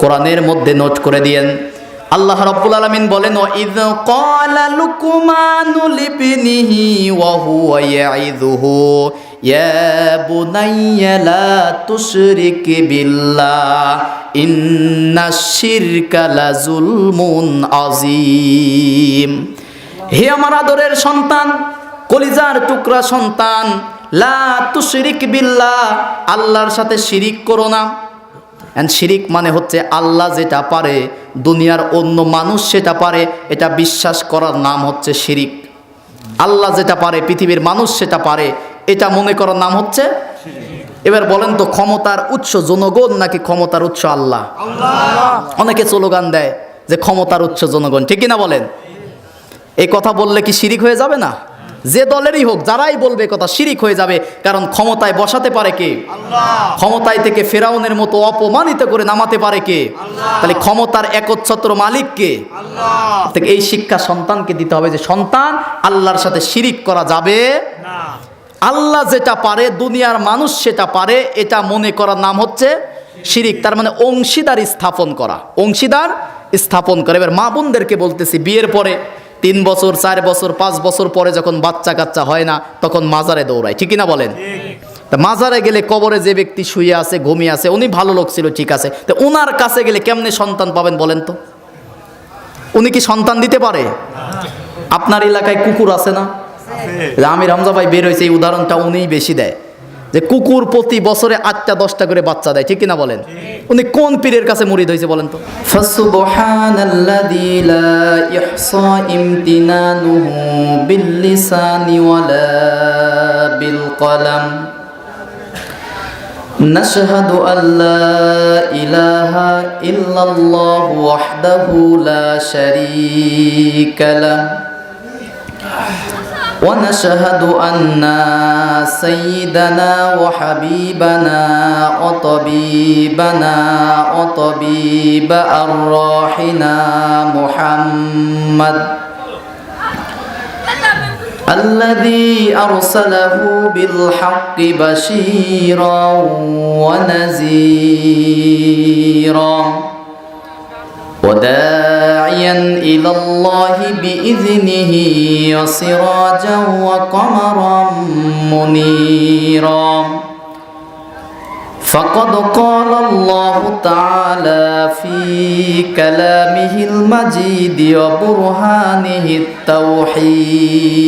কোরআনের মধ্যে নোট করে দিয়েন। আল্লাহ রাব্বুল আলামিন বলেন, ওয়াইয ক্বালা লুকমানু লিবনিহি ওয়া হুয়া ইয়াইযুহু ইয়া বুনাইয়া লা তুশরিক বিল্লাহ ইন্নাশ শিরকা লাযুলমুন আযীম। হে আমার আদরের সন্তান, কলিজার টুকরা সন্তান, লা তুশরিক বিল্লাহ, আল্লাহর সাথে শিরিক করো না। শিরিক মানে হচ্ছে আল্লাহ যেটা পারে দুনিয়ার অন্য মানুষ সেটা পারে, এটা বিশ্বাস করার নাম হচ্ছে শিরিক। আল্লাহ যেটা পারে পৃথিবীর মানুষ সেটা পারে, এটা মনে করার নাম হচ্ছে। এবার বলেন তো, ক্ষমতার উৎস জনগণ নাকি ক্ষমতার উৎস আল্লাহ? অনেকে স্লোগান দেয় যে ক্ষমতার উৎস জনগণ, ঠিক কিনা বলেন? এই কথা বললে কি শিরিক হয়ে যাবে না? যে দলেরই হোক, যারাই বলবে কথা, শিরিক হয়ে যাবে। কারণ ক্ষমতায় বসাতে পারে কে? ক্ষমতায় থেকে ফেরাউনের মতো অপমানিত করে নামাতে পারে কে? তাহলে ক্ষমতার একচ্ছত্র মালিক কে? এই শিক্ষা সন্তানকে দিতে হবে যে সন্তান, আল্লাহর সাথে শিরিক করা যাবে না। আল্লাহ যেটা পারে দুনিয়ার মানুষ সেটা পারে, এটা মনে করার নাম হচ্ছে শিরিক। তার মানে অংশীদার স্থাপন করা, অংশীদার স্থাপন করা। এবার মা বোনদেরকে বলতেছি, বিয়ের পরে 3 বছর 4 বছর 5 বছর পরে যখন বাচ্চা কাচ্চা হয় না, তখন মাজারে দৌড়ায়, ঠিক কিনা বলেন? তা মাজারে গেলে কবরে যে ব্যক্তি শুয়ে আছে, ঘুমিয়ে আছে, উনি ভালো লোক ছিল, ঠিক আছে, তো ওনার কাছে গেলে কেমনে সন্তান পাবেন বলেন তো? উনি কি সন্তান দিতে পারে? আপনার এলাকায় কুকুর আছে না? আমির হামজা ভাই বের হয়েছে, এই উদাহরণটা উনিই বেশি দেয়, যে কুকুর প্রতি বছরে 8টা 10টা করে বাচ্চা দেয়, ঠিক কিনা বলেন? উনি কোন পীরের কাছে মুরিদ হয়েছে বলেন তো? ফাসুবহানাল্লাযী লা ইহসা ইমতিনানুহু বিল লিসানি ওয়ালা বিল কলাম নাশহাদু আল্লা ইলাহা ইল্লাল্লাহু ওয়াহদাহু লা শারীকা লাহু ونشهد أن سيدنا وحبيبنا وطبيبنا وطبيب أرواحنا محمد الذي أرسله بالحق بشيرا ونذيرا وداعيا إلى الله بإذنه وسراجا وقمرا منيرا فقد قال الله تعالى في كلامه المجيد وبرهانه التوحيد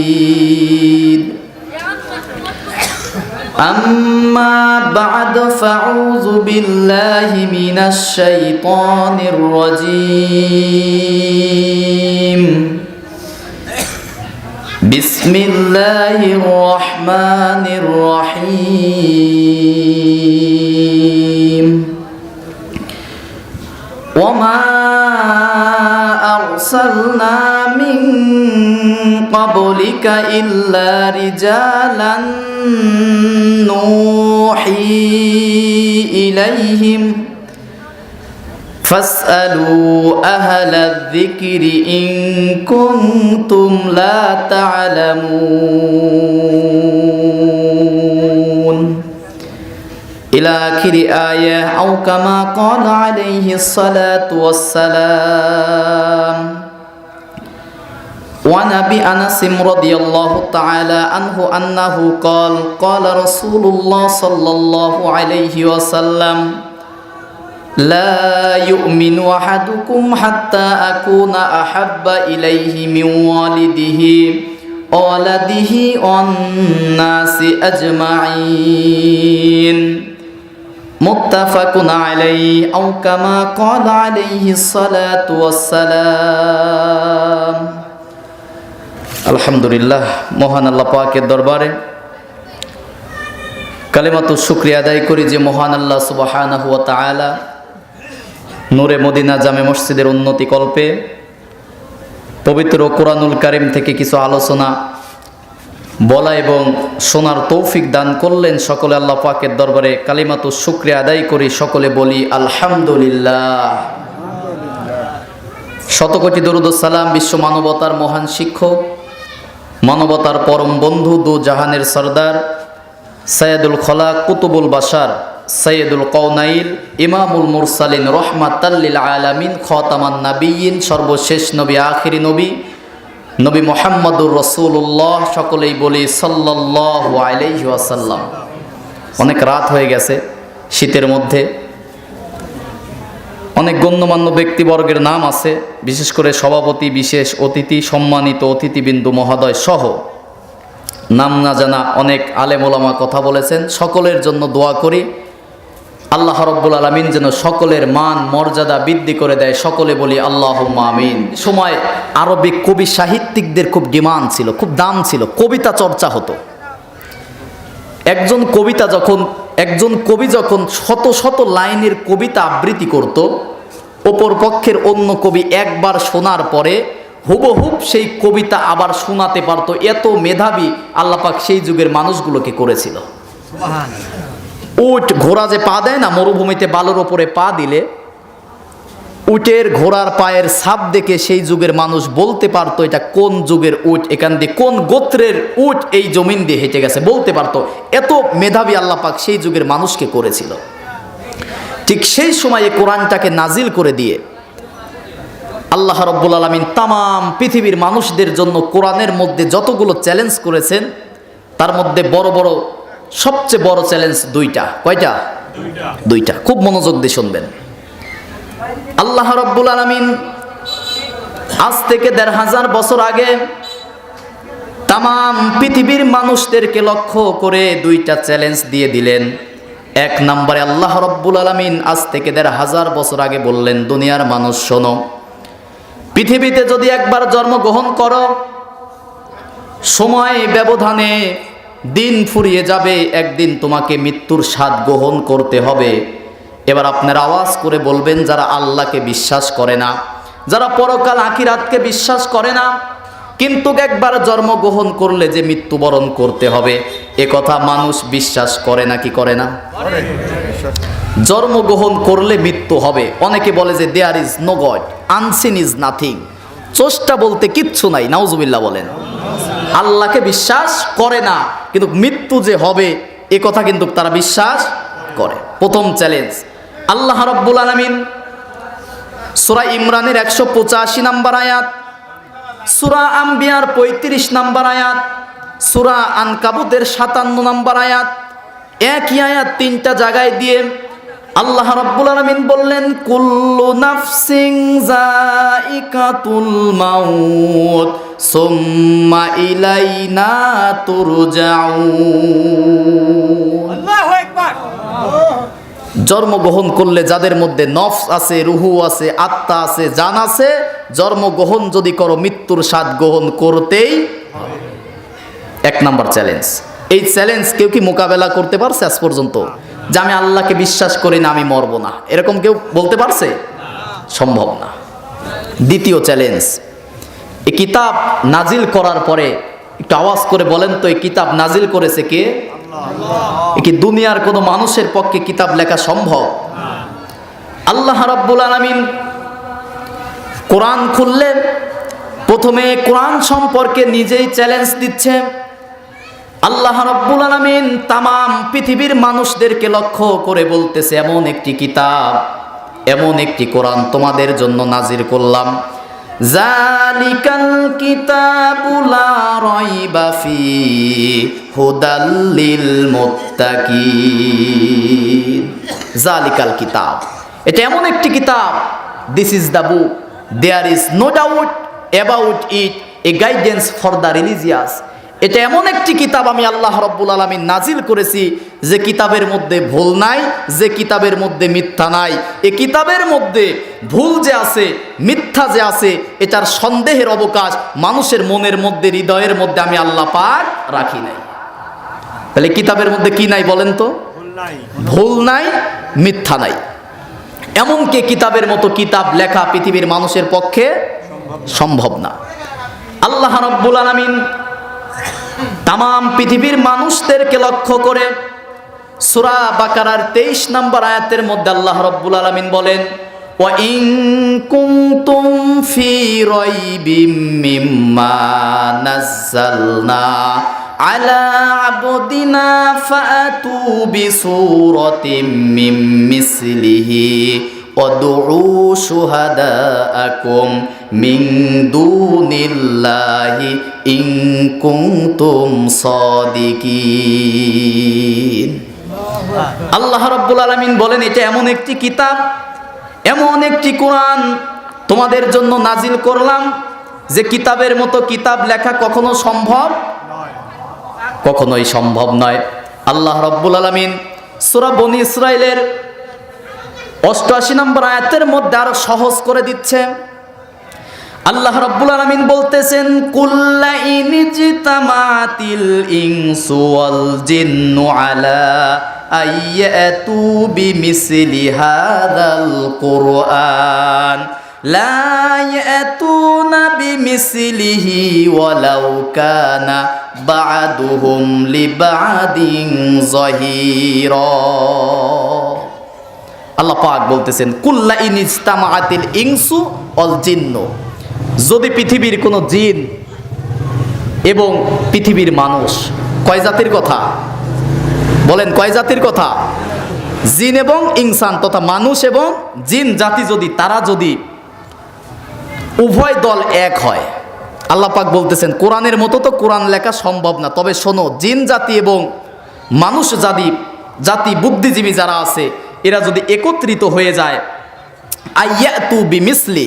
أما بعد فأعوذ بالله من الشيطان الرجيم بسم الله الرحمن الرحيم وما أرسلنا من قبلك إلا رجالا نوحي إليهم فاسألوا أهل الذكر إن كنتم لا تعلمون إلى آخر آية أو كما قال عليه الصلاة والسلام. وعن أبي أنس رضي الله تعالى عنه أنه قال قال رسول الله صلى الله عليه وسلم لا يؤمن أحدكم حتى أكون أحب إليه من والده وولده والناس أجمعين متفق عليه أو كما قال عليه الصلاة والسلام. আলহামদুলিল্লাহ, মহান আল্লাহ পাকের দরবারে কালিমাতু শুকরিয়া আদায় করি যে মহান আল্লাহ সুবহানাহু ওয়া তাআলা নূরে মদিনা জামে মসজিদের উন্নতি কল্পে পবিত্র কোরআনুল কারীম থেকে কিছু আলোচনা বলা এবং শোনার তৌফিক দান করলেন। সকলে আল্লাহ পাকের দরবারে কালিমাতু শুকরিয়া আদায় করি, সকলে বলি আলহামদুলিল্লাহ। শতকোটি দরুদ ও সালাম বিশ্ব মানবতার মহান শিক্ষক, মানবতার পরম বন্ধু, দু জাহানের সরদার, সাইয়্যিদুল খলাক, কুতুবুল বাশার সৈয়দুল কওনাইল, ইমামুল মুরসালিন, রহমাতাল লিল আলামিন, খাতামান নাবিয়্যিন, সর্বশেষ নবী, আখিরি নবী, নবী মুহাম্মদুর রাসূলুল্লাহ, সকলেই বলি সাল্লাল্লাহু আলাইহি ওয়াসাল্লাম। অনেক রাত হয়ে গেছে, শীতের মধ্যে অনেক গণ্যমান্য ব্যক্তিবর্গের নাম আছে, বিশেষ করে সভাপতি, বিশেষ অতিথি, সম্মানিত অতিথিবৃন্দু মহোদয় সহ নাম না জানা অনেক আলেম ওলামা কথা বলেছেন। সকলের জন্য দোয়া করি আল্লাহ রাব্বুল আলামিন যেন সকলের মান মর্যাদা বৃদ্ধি করে দেয়। সকলে বলি আল্লাহুম্মা আমিন। সময় আরবিক কবি সাহিত্যিকদের খুব ডিমান্ড ছিল, খুব দাম ছিল, কবিতা চর্চা হতো। একজন কবি যখন শত শত লাইনের কবিতা আবৃত্তি করত, অপর পক্ষের অন্য কবি একবার শোনার পরে হুবহুব সেই কবিতা আবার শোনাতে পারত। এত মেধাবী আল্লাহ পাক সেই যুগের মানুষগুলোকে করেছিল। উট, ঘোড়া যে পা দেয় না মরুভূমিতে, বালুর ওপরে পা দিলে উটের ঘোড়ার পায়ের ছাপ দেখে সেই যুগের মানুষ বলতে পারতো এটা কোন যুগের উট, এখান দিয়ে কোন গোত্রের উট এই জমিন দিয়ে হেঁটে গেছে বলতে পারতো। এত মেধাবী আল্লাহ পাক সেই যুগের মানুষকে করেছিল। ঠিক সেই সময়ে কোরআনটাকে নাজিল করে দিয়ে আল্লাহ রাব্বুল আলামিন তামাম পৃথিবীর মানুষদের জন্য কোরআনের মধ্যে যতগুলো চ্যালেঞ্জ করেছেন তার মধ্যে সবচেয়ে বড় চ্যালেঞ্জ দুইটা। কয়টা? দুইটা। খুব মনোযোগ দিয়ে শুনবেন। আল্লাহ রাব্বুল আলামিন আজ থেকে ১৫০০ বছর আগে তামাম পৃথিবীর মানুষদেরকে লক্ষ্য করে দুইটা চ্যালেঞ্জ দিয়ে দিলেন। এক নম্বরে আল্লাহ রাব্বুল আলামিন আজ থেকে ১৫০০ বছর আগে বললেন, দুনিয়ার মানুষ শোনো, পৃথিবীতে যদি একবার জন্মগ্রহণ করো, সময় ব্যবধানে দিন ফুরিয়ে যাবে, একদিন তোমাকে মৃত্যুর স্বাদ গ্রহণ করতে হবে। এবার আপনারা আওয়াজ করে বলবেন, যারা আল্লাহকে বিশ্বাস করে না, যারা পরকাল আখিরাতকে বিশ্বাস করে না, কিন্তু একবার জন্মগ্রহণ করলে যে মৃত্যুবরণ করতে হবে, এ কথা মানুষ বিশ্বাস করে না কি করে না? জন্মগ্রহণ করলে মৃত্যু হবে। অনেকে বলে যে there is no God, unseen is nothing, স্রষ্টা বলতে কিচ্ছু নাই, নাউজুবিল্লাহ বলেন। আল্লাহকে বিশ্বাস করে না, কিন্তু মৃত্যু যে হবে এ কথা কিন্তু তারা বিশ্বাস করে। প্রথম চ্যালেঞ্জ। আল্লাহ রাব্বুল আলামিন সূরা ইমরানের ১৮৫ নম্বর আয়াত, সূরা আম্বিয়ার ৩৫ নম্বর আয়াত, সূরা আনকাবুতের ৫৭ নম্বর আয়াত, একই আয়াত তিনটা জায়গায় দিয়ে আল্লাহ রাব্বুল আলামিন বললেন, কুল্লু নাফসিন যায়িকাতুল মাউত সুম্মা ইলাইনা তুরজাউন। আল্লাহু আকবার। জন্মগ্রহণ করলে যাদের মধ্যে নফস আছে, রুহু আছে, আত্মা আছে, জান আছে, জন্মগ্রহণ যদি করো মৃত্যুর স্বাদ গ্রহণ করতেই হবে। এক নম্বর চ্যালেঞ্জ। এই চ্যালেঞ্জ কেউ কি মোকাবেলা করতে পারছে আজ পর্যন্ত? যে আমি আল্লাহকে বিশ্বাস করি না, আমি মরবো না, এরকম কেউ বলতে পারছে? সম্ভব না। দ্বিতীয় চ্যালেঞ্জ। এই কিতাব নাজিল করার পরে একটু আওয়াজ করে বলেন তো, এই কিতাব নাজিল করেছে কে? কি দুনিয়ার কোনো মানুষের পক্ষে কিতাব লেখা সম্ভব? আল্লাহ রাব্বুল আলামিন কোরআন খুললেন, প্রথমে কোরআন সম্পর্কে নিজেই চ্যালেঞ্জ দিচ্ছে। আল্লাহ রাব্বুল আলামিন তামাম পৃথিবীর মানুষদেরকে লক্ষ্য করে বলতেছে, এমন একটি কিতাব, এমন একটি কোরআন তোমাদের জন্য নাজিল করলাম। জালিকাল কিতাবু লা রাইবা ফিহি হুদাল লিল মুত্তাকিন। জালিকাল কিতাব, এটা এমন একটি কিতাব, this is the book, there is no doubt about it a guidance for the religious. এটা এমন একটি কিতাব আমি আল্লাহ রাব্বুল আলামিন নাজিল করেছি যে কিতাবের মধ্যে ভুল নাই, যে কিতাবের মধ্যে মিথ্যা নাই। এই কিতাবের মধ্যে ভুল যে আছে, মিথ্যা যে আছে, এটার সন্দেহের অবকাশ মানুষের মনের মধ্যে, হৃদয়ের মধ্যে আমি আল্লাহ পাক রাখি নাই। তাহলে কিতাবের মধ্যে কি নাই বলেন তো? ভুল নাই, মিথ্যা নাই। এমনকি কিতাবের মতো কিতাব লেখা পৃথিবীর মানুষের পক্ষে সম্ভব না। আল্লাহ রাব্বুল আলামিন তামাম পৃথিবীর মানুষদেরকে লক্ষ্য করে সূরা বাকারার ২৩ নম্বর আয়াতের মধ্যে আল্লাহ রাব্বুল আলামিন বলেন, ওয়া ইন কুনতুম ফি রাইবিম মিম্মা নাযালনা আলা আবদিনা ফাতু বিসূরাতিম মিন মিসলিহি ওয়াদউ শুহাদাআকুম মিন দুনিল্লাহি ইন কুনতুম সাদিকিন। আল্লাহ রাব্বুল আলামিন বলেন, এটা এমন একটি কিতাব, এমন একটি কোরআন তোমাদের জন্য নাজিল করলাম যে কিতাবের মতো কিতাব লেখা কখনো সম্ভব কখনোই সম্ভব নয়। আল্লাহ রাব্বুল আলামিন সূরা বনী ইসরাইলের 88 নম্বর আয়াতের মধ্যে আরো সহজ করে দিচ্ছে। আল্লাহ রাব্বুল আলামিন বলতেছেন, কুল্লা ইনজিতামাতিল ইনসু ওয়াল জিন্নু আলা আইয়াতু বিমিসলি হাযাল কুরআন লা ইয়াতুনা বিমিসলিহি ওয়ালাউ কানা বা'দুহুম লিবা'দিন যাহিরা। আল্লাহ পাক বলতেছেন, কুল্লা ইনজিতামাতিল ইনসু ওয়াল জিন্নু, যদি পৃথিবীর কোন জিন এবং পৃথিবীর মানুষ, কয় জাতির কথা বলেন, কয় জাতির কথা? জিন এবং ইনসান তথা মানুষ এবং জিন জাতি যদি তারা যদি উভয় দল এক হয়, আল্লাহ পাক বলতেছেন কোরআনের মতো তো কোরআন লেখা সম্ভব না, তবে শোনো, জিন জাতি এবং মানুষ জাতি বুদ্ধিজীবী যারা আছে এরা যদি একত্রিত হয়ে যায়, আইয়াতু বিমিসলি,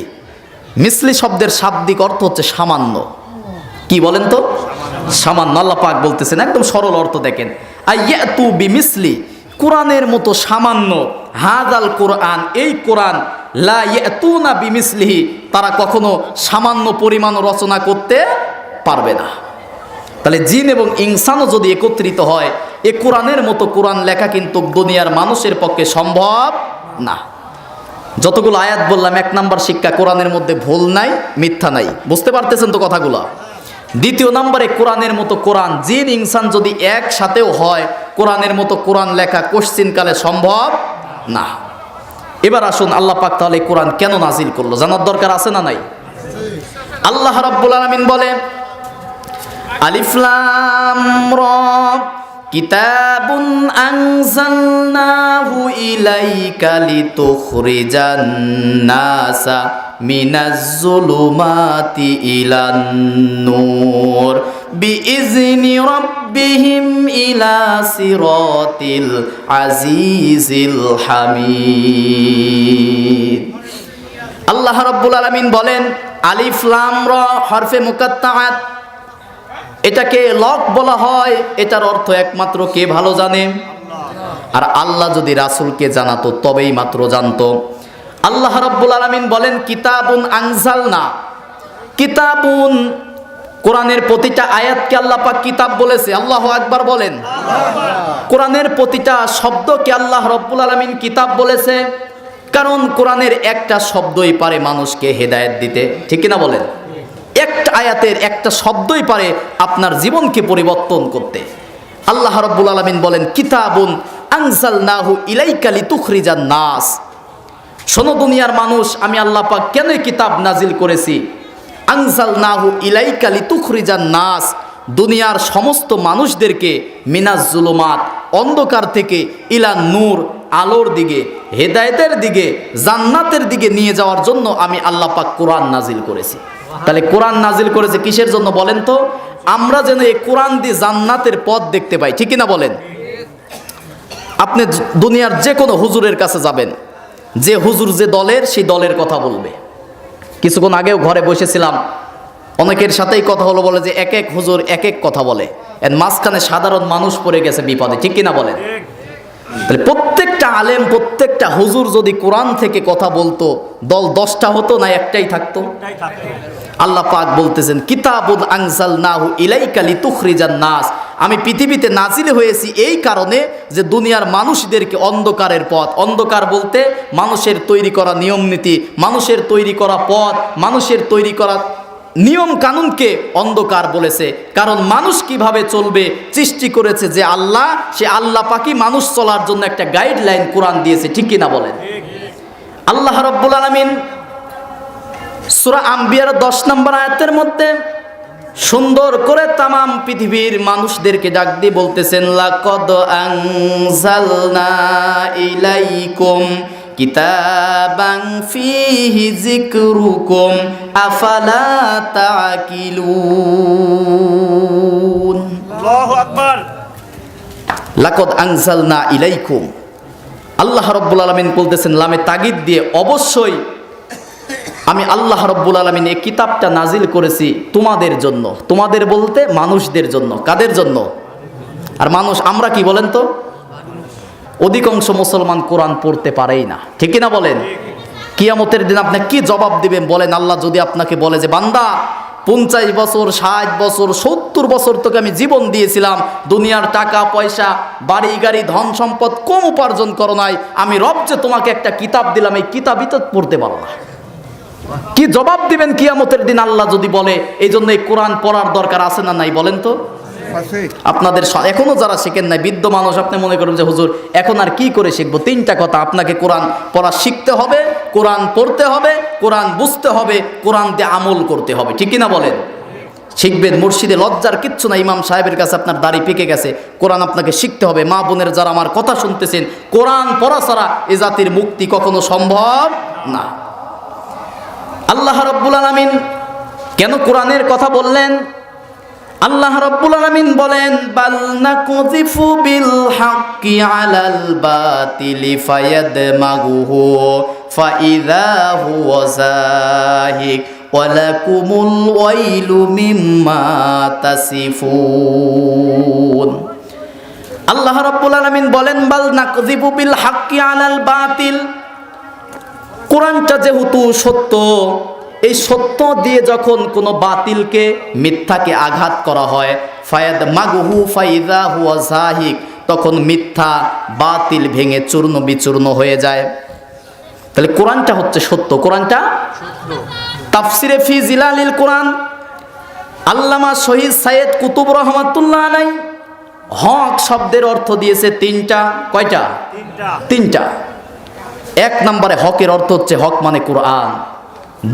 মিসলি শব্দের শাব্দিক অর্থ হচ্ছে সামান্য। কি বলেন তো? সামান্য। আল্লাহ পাক বলতেছেন একদম সরল অর্থ দেখেন, আইয়াতু বিমিসলি, কোরআনের মতো সামান্য, হাযাল কোরআন, এই কোরআন, লা ইয়াতুনা বিমিসলিহি, তারা কখনো সামান্য পরিমাণ রচনা করতে পারবে না। তাহলে জিন এবং ইনসানও যদি একত্রিত হয়, এ কোরআনের মতো কোরআন লেখা কিন্তু দুনিয়ার মানুষের পক্ষে সম্ভব না। যতগুলো আয়াত বললাম, 1 নাম্বার শিক্ষা, কোরআনের মধ্যে ভুল নাই, মিথ্যা নাই। বুঝতে পারতেছেন তো কথাগুলো? 2 নম্বরে, কোরআনের মতো কোরআন জিন ইনসান যদি একসাথেও হয়, কোরআনের মতো কোরআন লেখা কোশ্চিনকালে সম্ভব না। এবার আসুন, আল্লাহ পাক তাহলে কোরআন কেন নাজিল করলো জানার দরকার আছে না নাই? আল্লাহ রাব্বুল আলামিন বলে, আলিফ লাম রা কিতাবুন আনজালনাহু ইলাইকা লিতুখরিজান নাসা মিনাজ যুলুমাতি ইলান নূর বিইজনি রাব্বিহিম ইলা সিরাতিল আজিজিল হামিদ। আল্লাহ রাব্বুল আলামিন বলেন, আলিফ লাম রা হরফে মুকাত্তাআত, এটাকে লক বলা হয়। এটার অর্থ একমাত্র কে ভালো জানে? আর আল্লাহ যদি রাসূলকে জানাতো তবেই মাত্র জানতো। আল্লাহ রাব্বুল আলামিন বলেন, কিতাবুন আনজালনা, কিতাবুন, কোরআনের প্রতিটা আয়াতকে আল্লাহ পাক কিতাব বলেছে। আল্লাহু আকবার বলেন। কোরআনের প্রতিটা শব্দকে আল্লাহ রাব্বুল আলামিন কিতাব বলেছে, কারণ কোরআনের একটা শব্দই পারে মানুষকে হেদায়েত দিতে। ঠিক কিনা বলেন? একটা আয়াতের একটা শব্দই পারে আপনার জীবনকে পরিবর্তন করতে। আল্লাহ রাব্বুল আলামিন বলেন, কিতাবুন আনজালনাহু ইলাইকা লিতুখরিজান নাস। শোনো দুনিয়ার মানুষ, আমি আল্লাহ পাক কেন কিতাব নাজিল করেছি? আনজালনাহু ইলাইকা লিতুখরিজান নাস, দুনিয়ার সমস্ত মানুষদেরকে মিনাজ যুলুমাত, অন্ধকার থেকে, ইলা নূর, আলোর দিকে, হেদায়েতের দিকে, জান্নাতের দিকে নিয়ে যাওয়ার জন্য আমি আল্লাহ পাক কোরআন নাজিল করেছি। তাহলে কোরআন নাজিল করেছে কিসের জন্য বলেন তো? আমরা যেন এই কোরআন দিয়ে জান্নাতের পথ দেখতে পাই। ঠিক কিনা বলেন? আপনি দুনিয়ার যে কোনো হুজুরের কাছে যাবেন, যে হুজুর যে দলের, সেই দলের কথা বলবে। কিছুক্ষণ আগেও ঘরে বসেছিলাম, অনেকের সাথেই কথা হলো, বলে যে এক এক হুজুর এক এক কথা বলে, এর মাঝখানে সাধারণ মানুষ পড়ে গেছে বিপদে। ঠিক কিনা বলেন? তাহলে প্রত্যেকটা আলেম, প্রত্যেকটা হুজুর যদি কোরআন থেকে কথা বলতো, দল 10টা হতো না একটাই থাকতো? আল্লাহ পাক বলতেছেন, কিতাবুন আনজালনাহু ইলাইকা লিতুখরিজান নাস, আমি পৃথিবীতে নাজিল হয়েছি এই কারণে যে দুনিয়ার মানুষদেরকে অন্ধকারের পথ, অন্ধকার বলতে মানুষের তৈরি করা নিয়ম নীতি, মানুষের তৈরি করা পথ, মানুষের তৈরি করা নিয়ম কানুনকে অন্ধকার বলেছে। কারণ মানুষ কিভাবে চলবে সৃষ্টি করেছে যে আল্লাহ, সে আল্লাহ পাকই মানুষ চলার জন্য একটা গাইডলাইন কোরআন দিয়েছে। ঠিক কিনা বলেন? আল্লাহ রাব্বুল আলামিন সূরা আম্বিয়ার 10 নম্বর আয়াতের মধ্যে সুন্দর করে তামাম পৃথিবীর মানুষদেরকে ডাক দিয়ে বলতেছেন, লাকাদ আনজালনা ইলাইকুম কিতাবান ফীহি যিকরুকুম আফালা তাকিলুন। আল্লাহু আকবার। লাকাদ আনজালনা ইলাইকুম, আল্লাহ রাব্বুল আলামিন বলতেছেন লামে তাগিদ দিয়ে, অবশ্যই আমি আল্লাহ রাব্বুল আলামিন এই কিতাবটা নাজিল করেছি তোমাদের জন্য। তোমাদের বলতে মানুষদের জন্য। কাদের জন্য? আর মানুষ আমরা কি বলেন তো? অধিকাংশ মুসলমান কোরআন পড়তে পারেই না, ঠিক কি না বলেন? কিয়ামতের দিন আপনি কি জবাব দিবেন বলেন? আল্লাহ যদি আপনাকে বলে যে বান্দা 50 বছর 60 বছর 70 বছর তোকে আমি জীবন দিয়েছিলাম, দুনিয়ার টাকা পয়সা বাড়ি গাড়ি ধন সম্পদ কম উপার্জন করো নাই, আমি রব যে তোমাকে একটা কিতাব দিলাম, এই কিতাবই তো পড়তে পারো না, কি জবাব দিবেন কিয়ামতের দিন আল্লাহ যদি বলে? এই জন্য এই কোরআন পড়ার দরকার আছে না নাই বলেন তো? আপনাদের এখনো যারা শিখেন নাই, বৃদ্ধ মানুষ, আপনি মনে করেন যে হুজুর এখন আর কি করে শিখবো? 3টা কথা, আপনাকে কোরআন পড়া শিখতে হবে, কোরআন পড়তে হবে, কোরআন বুঝতে হবে, কোরআন দিয়ে আমল করতে হবে, ঠিক কিনা বলেন? শিখবেন, মুর্শিদে লজ্জার কিচ্ছু না। ইমাম সাহেবের কাছে আপনার দাড়ি পেকে গেছে, কোরআন আপনাকে শিখতে হবে। মা বোনের যারা আমার কথা শুনতেছেন, কোরআন পড়া ছাড়া এ জাতির মুক্তি কখনো সম্ভব না। আল্লাহ রাব্বুল আলামিন কেন কোরআনের কথা বললেন? আল্লাহ রাব্বুল আলামিন বলেন, বাল নাকুযিফু বিল হাক্কি আলাল বাতিলি ফায়াদমাগুহু ফাইযা হুয়া যাহিক ওয়া লাকুমুল ওয়াইলু মিম্মা তাসিফুন। আল্লাহ রাব্বুল আলামিন বলেন, বাল নাকুযিফু বিল হাক্কি আলাল বাতিল, কোরআনটা যেহেতু সত্য, এই সত্য দিয়ে যখন কোনো বাতিলকে মিথ্যাকে আঘাত করা হয়, ফায়াদ মাগুহু ফাইদা হুয়া জাহিক, তখন মিথ্যা বাতিল ভেঙে চূর্ণ বিচূর্ণ হয়ে যায়। তাহলে কোরআনটা হচ্ছে সত্য, কোরআনটা তাফসিরে ফি জিলালিল কোরআন আল্লামা শহীদ সাইয়েদ কুতুব রহমাতুল্লাহ আলাইহি হক শব্দের অর্থ দিয়েছে 3টা। কয়টা? 3টা। 1 নম্বরে হকের অর্থ হচ্ছে হক মানে কোরআন।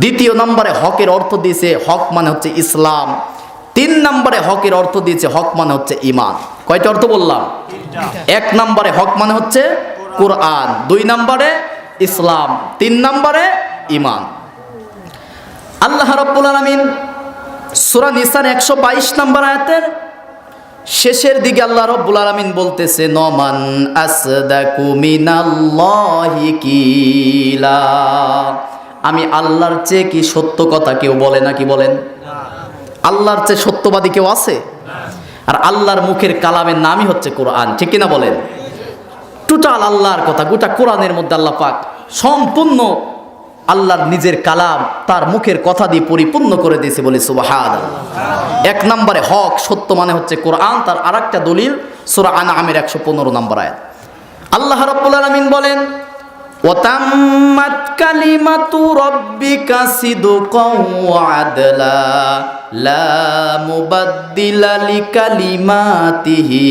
2 নম্বরে হকের অর্থ দিয়েছে হক মানে হচ্ছে ইসলাম। 3 নম্বরে হকের অর্থ দিয়েছে হক মানে হচ্ছে ঈমান। কয়টা অর্থ বললাম? 1 নম্বরে হক মানে হচ্ছে কোরআন, 2 নম্বরে ইসলাম, 3 নম্বরে ঈমান। আল্লাহ রাব্বুল আলামিন সূরা নিসার 122 নম্বর আয়াতের শেষের দিকে আল্লাহ রাব্বুল আলামিন বলতেছে, নমান আসদাকু মিনাল্লাহি কিলা, আমি আল্লাহর চেয়ে কি সত্য কথা কেউ বলে নাকি? বলেন, আল্লাহর চেয়ে সত্যবাদী কেউ আছে? আর আল্লাহর মুখের কালামের নামই হচ্ছে কোরআন, ঠিক কিনা বলেন? টোটাল আল্লাহর কথা, গোটা কোরআনের মধ্যে আল্লাহ পাক সম্পূর্ণ আল্লাহর নিজের কালাম তার মুখের কথা দিয়ে পরিপূর্ণ করে দিয়েছে, বলে সুবহানাল্লাহ। 1 নম্বরে হক সত্য মানে হচ্ছে কোরআন। তার আরেকটা দলিল সূরা আনআমের 115 নম্বর আয়াত। আল্লাহ রাব্বুল আলামিন বলেন, ওয়াতাম্মাত কালিমাতু রাব্বিকা সিদকাও ওয়া আদলা লা মুবাদ্দিলা লিকালিমাতিহি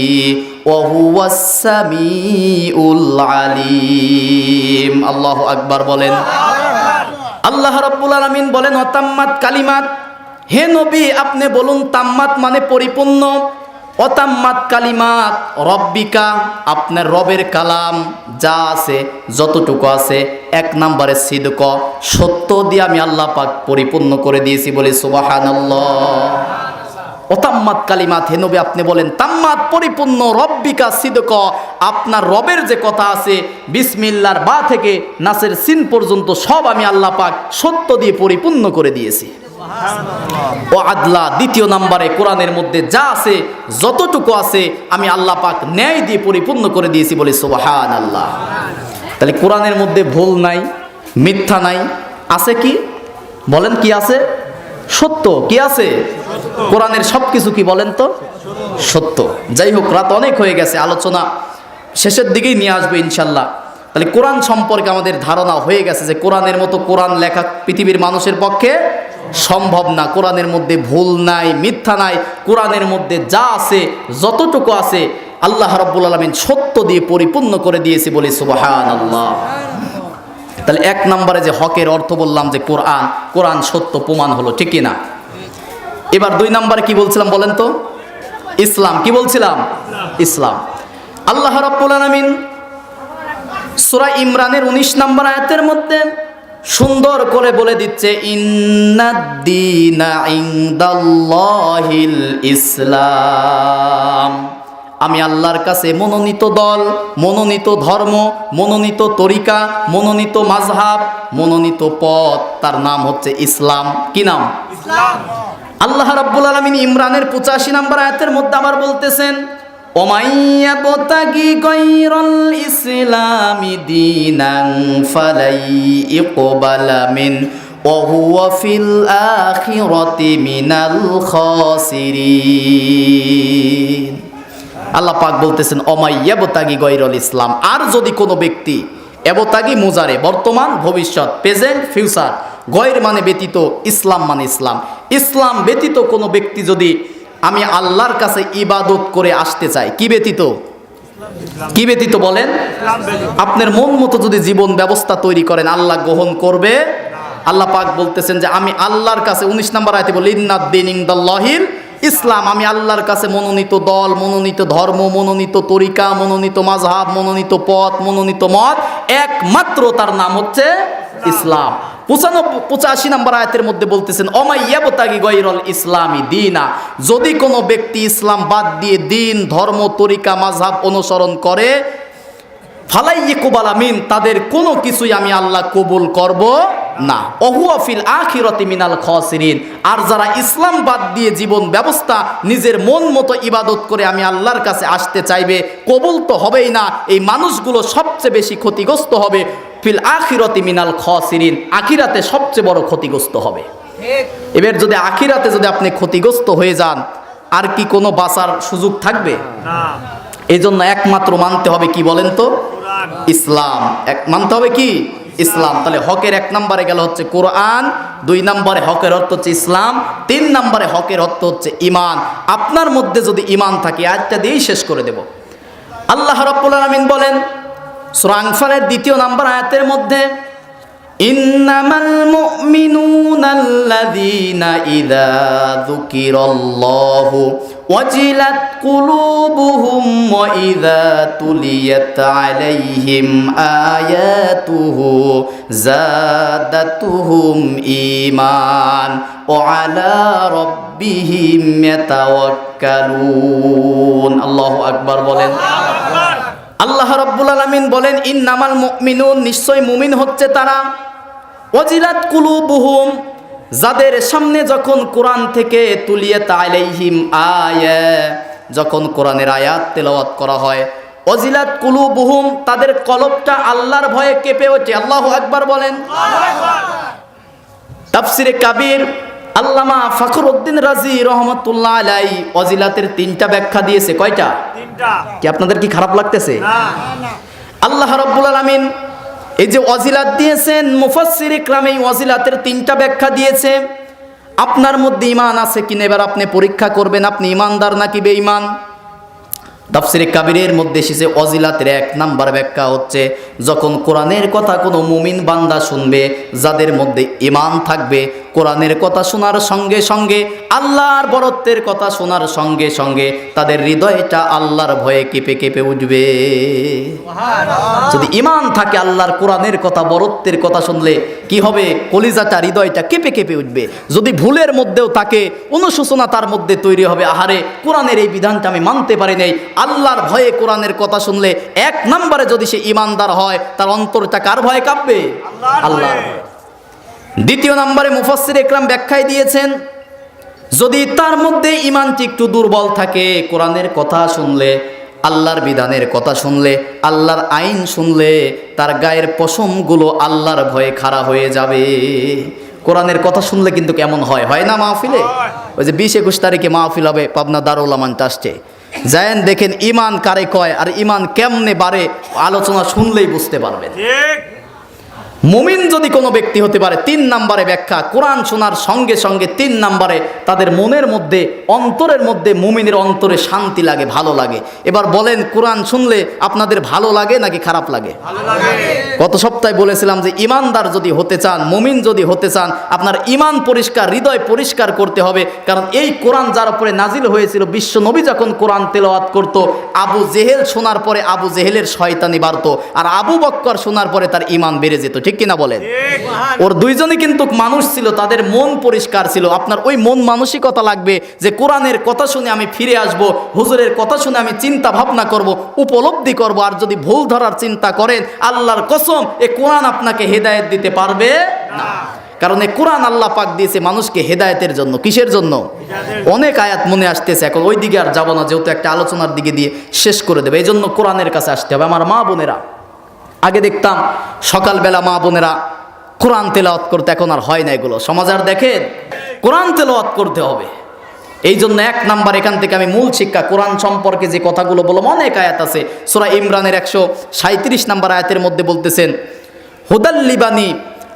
ওয়া হুয়াস সামিউল আলিম। আল্লাহু আকবার বলেন। আল্লাহ রাব্বুল আলামিন বলেন, ওয়াতাম্মাত কালিমাত, হে নবী আপনি বলুন তাম্মাত মানে পরিপূর্ণ, অতাম্মাত কালিমাত রব্বিকা, আপনার রবের কালাম যা আছে যতটুকু আছে, 1 নম্বরে সিদক সত্য দিয়ে আমি আল্লাহ পাক পরিপূর্ণ করে দিয়েছি, বলে সুবহানাল্লাহ। অতাম্মাত কালিমাত, হে নবী আপনি বলেন তাম্মাত পরিপূর্ণ, রব্বিকা সিদক, আপনার রবের যে কথা আছে বিসমিল্লাহর বা থেকে নাসের সিন পর্যন্ত সব আমি আল্লাহ পাক সত্য দিয়ে পরিপূর্ণ করে দিয়েছি। ও আদলা, 2 নম্বরে কোরআনের মধ্যে যা আছে যতটুকু আছে আমি আল্লাহ পাক ন্যায় দিয়ে পরিপূর্ণ করে দিয়েছি, বলে সুবহানাল্লাহ। তাহলে কোরআনের মধ্যে ভুল নাই, মিথ্যা নাই, আছে কি? বলেন কি আছে? সত্য। কি আছে? কোরআনের সবকিছু কি বলেন তো? সত্য। যাই হোক, রাত অনেক হয়ে গেছে, আলোচনা শেষের দিকেই নিয়ে আসবে ইনশাল্লাহ। তাহলে কোরআন সম্পর্কে আমাদের ধারণা হয়ে গেছে যে কোরআনের মতো কোরআন লেখা পৃথিবীর মানুষের পক্ষে সম্ভব না। কোরআনের মধ্যে ভুল নাই, মিথ্যা নাই, কোরআনের মধ্যে যা আছে যতটুকু আছে আল্লাহ রাব্বুল আলামিন সত্য দিয়ে পরিপূর্ণ করে দিয়েছে, বলি সুবহানাল্লাহ। তাহলে 1 নম্বরে যে হকের অর্থ বললাম যে কোরআন, কোরআন সত্য প্রমাণ হলো, ঠিক কি না? এবার 2 নম্বরে কি বলছিলাম বলেন তো? ইসলাম। কি বলছিলাম? ইসলাম। আল্লাহ রাব্বুল আলামিন সূরা ইমরানের 19 নম্বর আয়াতের মধ্যে সুন্দর করে বলে দিচ্ছে, ইন্নাদ-দীনা ইনদাল্লাহিল ইসলাম। আমি আল্লাহর কাছে মনোনীত দল, মনোনীত ধর্ম, মনোনীত তরিকা, মনোনীত মাযহাব, মনোনীত পথ, তার নাম হচ্ছে ইসলাম। কি নাম? ইসলাম। আল্লাহ রাব্বুল আলামিন ইমরানের 85 নম্বর আয়াতের মধ্যে আবার বলতেছেন, ওমাইয়াবতাগি গায়রাল ইসলামি দীনান ফালাই ইকবালা মিন ওয়া হুয়া ফিল আখিরাতি মিনাল খাসিরিন। আল্লাহ পাক বলতেছেন, ওমাইয়াবতাগি গায়রাল ইসলাম, আর যদি কোনো ব্যক্তি, এবতাগি মুজারে বর্তমান, ভবিষ্যৎ, প্রেজেন্ট, ফিউচার, গয়র মানে ব্যতীত, ইসলাম মানে ইসলাম, ইসলাম ব্যতীত কোনো ব্যক্তি যদি আমি আল্লাহর কাছে ইবাদত করে আসতে চাই, কি ব্যতীত? কি ব্যতীত বলেন? আপনার মন মতো যদি জীবন ব্যবস্থা তৈরি করেন, আল্লাহ গ্রহণ করবে? আল্লাহ পাক বলতেছেন যে আমি আল্লাহর কাছে 19 নম্বর আয়াতে বলি, ইন্নাদ-দীন ইনদাল্লাহিল ইসলাম, আমি আল্লাহর কাছে মনোনীত দল, মনোনীত ধর্ম, মনোনীত তরিকা, মনোনীত মাযহাব, মনোনীত পথ, মনোনীত মত, একমাত্র তার নাম হচ্ছে ইসলাম। 85 নম্বর আয়াতের মধ্যে বলতেছেন, ওমাইয়াবতাগি গায়রাল ইসলামি দীনা, যদি কোনো ব্যক্তি ইসলাম বাদ দিয়ে দিন, ধর্ম, তরিকা, মাযহাব অনুসরণ করে, ফালাই ইকবালা মিন, তাদের কোনো কিছুই আমি আল্লাহ কবুল করব না, ওয়া হুয়া ফিল আখিরাতি মিনাল খাসিরিন। আর যারা ইসলাম বাদ দিয়ে জীবন ব্যবস্থা নিজের মন মতো ইবাদত করে আমি আল্লাহর কাছে আসতে চাইবে, কবুল তো হবেই না, এই মানুষগুলো সবচেয়ে বেশি ক্ষতিগ্রস্ত হবে। ফিল আখিরাতি মিনাল খাসিরিন, আখিরাতে সবচেয়ে বড় ক্ষতিগ্রস্ত হবে। এবার যদি আখিরাতে যদি আপনি ক্ষতিগ্রস্ত হয়ে যান, আর কি কোনো বাঁচার সুযোগ থাকবে? না। এই জন্য একমাত্র মানতে হবে কি বলেন তো? ইসলাম। মানতে হবে কি? ইসলাম। তাহলে হকের 1 নম্বরে গেল হচ্ছে কোরআন, 2 নম্বরে হকের অর্থ হচ্ছে ইসলাম, 3 নম্বরে হকের অর্থ হচ্ছে ঈমান। আপনার মধ্যে যদি ঈমান থাকে, আয়াতটা দিয়েই শেষ করে দেব। আল্লাহ রাব্বুল আলামিন বলেন সূরা আনফালের 2 নম্বর আয়াতের মধ্যে, ইন্নামাল মুমিনুনাল্লাযীনা ইযা যুকিরাল্লাহু ওয়াজিলাত কুলুবুহুম ওয়া ইযা তুলিয়াত আলাইহিম আয়াতুহু যাদাতুহুম ঈমান ওয়া আলা রাব্বিহিম ইয়াতাওয়াক্কালুন। আল্লাহু আকবার বলেন। আল্লাহ রাব্বুল আলামিন বলেন, ইন্নামাল মুমিনুন, নিশ্চয় মুমিন হচ্ছে তারা, ওয়াজিলাত কুলুবুহুম, যাদের সামনে যখন কোরআন থেকে তুলিয়াত আলাইহিম আয়া, যখন কোরআনের আয়াত তেলাওয়াত করা হয়, ওয়াজিলাত কুলুবুহুম, তাদের কলবটা আল্লাহর ভয়ে কেঁপে ওঠে। আল্লাহু আকবার বলেন। তাফসিরে কাবীর আল্লামা ফখরুদ্দিন রাজি রহমাতুল্লাহ আলাইহি ওয়াজিলাতের 3টা ব্যাখ্যা দিয়েছে। কয়টা? 3টা। কি আপনাদের কি খারাপ লাগতেছে? না। আল্লাহ রাব্বুল আলামিন এই যে ওয়াজিলাত দিয়েছেন, মুফাসসির ইকরাম এই ওয়াজিলাতের 3টা ব্যাখ্যা দিয়েছে। আপনার মধ্যে ঈমান আছে কিনা এবার আপনি পরীক্ষা করবেন, আপনি ঈমানদার নাকি বেঈমান। তাফসিরে কাবীরের মধ্যে এসেছে ওয়াজিলাতের 1 নম্বর ব্যাখ্যা হচ্ছে, যখন কোরআনের কথা কোনো মুমিন বান্দা শুনবে, যাদের মধ্যে ঈমান থাকবে, কোরআনের কথা শোনার সঙ্গে সঙ্গে, আল্লাহর বরত্বের কথা শোনার সঙ্গে সঙ্গে তাদের হৃদয়টা আল্লাহর ভয়ে কেঁপে কেঁপে উঠবে। যদি ঈমান থাকে, আল্লাহর কোরআনের কথা, বরত্বের কথা শুনলে কি হবে? কলিজাটা, হৃদয়টা কেঁপে কেঁপে উঠবে। যদি ভুলের মধ্যেও থাকে, অনুশোচনা তার মধ্যে তৈরি হবে, আহারে কোরআনের এই বিধানটা আমি মানতে পারি নাই। আল্লাহর ভয়ে কোরআনের কথা শুনলে 1 নম্বরে যদি সে ঈমানদার হয়, তার অন্তরটা কার ভয়ে কাঁপবে? আল্লাহর ভয়ে। 2 নম্বরে মুফাসসির ইকরাম ব্যাখ্যায় দিয়েছেন, যদি তার মধ্যে ঈমানটি একটু দুর্বল থাকে, কোরআনের কথা শুনলে, আল্লাহর বিধানের কথা শুনলে, আল্লাহর আইন শুনলে, তার গায়ের পশমগুলো আল্লাহর ভয়ে খাড়া হয়ে যাবে। কোরআনের কথা শুনলে কিন্তু কেমন হয়, হয় না মাহফিলে? ওই যে 20-21 তারিখে মাহফিল হবে পাবনা দারুল আমান ট্রাস্টে, যায়েন দেখেন ঈমান কারে কয় আর ঈমান কেমনে বাড়ে, আলোচনা শুনলেই বুঝতে পারবেন। মুমিন যদি কোনো ব্যক্তি হতে পারে, 3 নম্বরে ব্যাখ্যা, কোরআন শোনার সঙ্গে সঙ্গে 3 নম্বরে তাদের মনের মধ্যে, অন্তরের মধ্যে, মুমিনের অন্তরে শান্তি লাগে, ভালো লাগে। এবার বলেন, কোরআন শুনলে আপনাদের ভালো লাগে নাকি খারাপ লাগে? গত সপ্তাহে বলেছিলাম যে ইমানদার যদি হতে চান, মুমিন যদি হতে চান, আপনার ইমান পরিষ্কার, হৃদয় পরিষ্কার করতে হবে। কারণ এই কোরআন যার উপরে নাজিল হয়েছিল, বিশ্ব নবী যখন কোরআন তেলাওয়াত করত, আবু জেহেল শোনার পরে আবু জেহেলের শয়তানি বাড়তো, আর আবু বক্কর শোনার পরে তার ইমান বেড়ে যেত। ঠিক কিনা বলেন? ওর দুইজনই কিন্তু মানুষ ছিল, তাদের মন পরিষ্কার ছিল। আপনার ওই মন মানসিকতা লাগবে যে কোরআনের কথা শুনে আমি ফিরে আসব, হুজুরের কথা শুনে আমি চিন্তা ভাবনা করব, উপলব্ধি করব। আর যদি ভুল ধরার চিন্তা করেন, আল্লাহর কসম এ কোরআন আপনাকে হেদায়েত দিতে পারবে না। কারণ এই কোরআন আল্লাহ পাক দিয়েছে মানুষকে হেদায়েতের জন্য। কিসের জন্য? অনেক আয়াত মনে আসতেছে, এখন ওই দিকে আর যাবো না, যেহেতু একটা আলোচনার দিকে দিয়ে শেষ করে দেবে। এই জন্য কোরআনের কাছে আসতে হবে। আমার মা বোনেরা, আগে দেখতাম সকালবেলা মা বোনেরা কোরআন তেলাওয়াত করতে, এখন আর হয় না এগুলো। সমাজ আর দেখেন, কোরআন তেলাওয়াত করতে হবে। এই জন্য 1 নাম্বার, এখান থেকে আমি মূল শিক্ষা, কোরআন সম্পর্কে যে কথাগুলো বললাম, অনেক আয়াত আছে। সূরা ইমরানের 137 নাম্বার আয়াতের মধ্যে বলতেছেন, হুদাল লিবানি,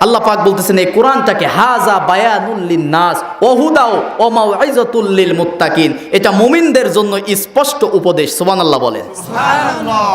আল্লাহ পাক বলতেছেন এই কোরআনটাকে হাজা বায়ানুল লিন্নাস ওয়া হুদাও ওয়া মাউইজাতুল লিল মুত্তাকিন, এটা মুমিনদের জন্য স্পষ্ট উপদেশ। সুবহানাল্লাহ বলেন। সুবহানাল্লাহ।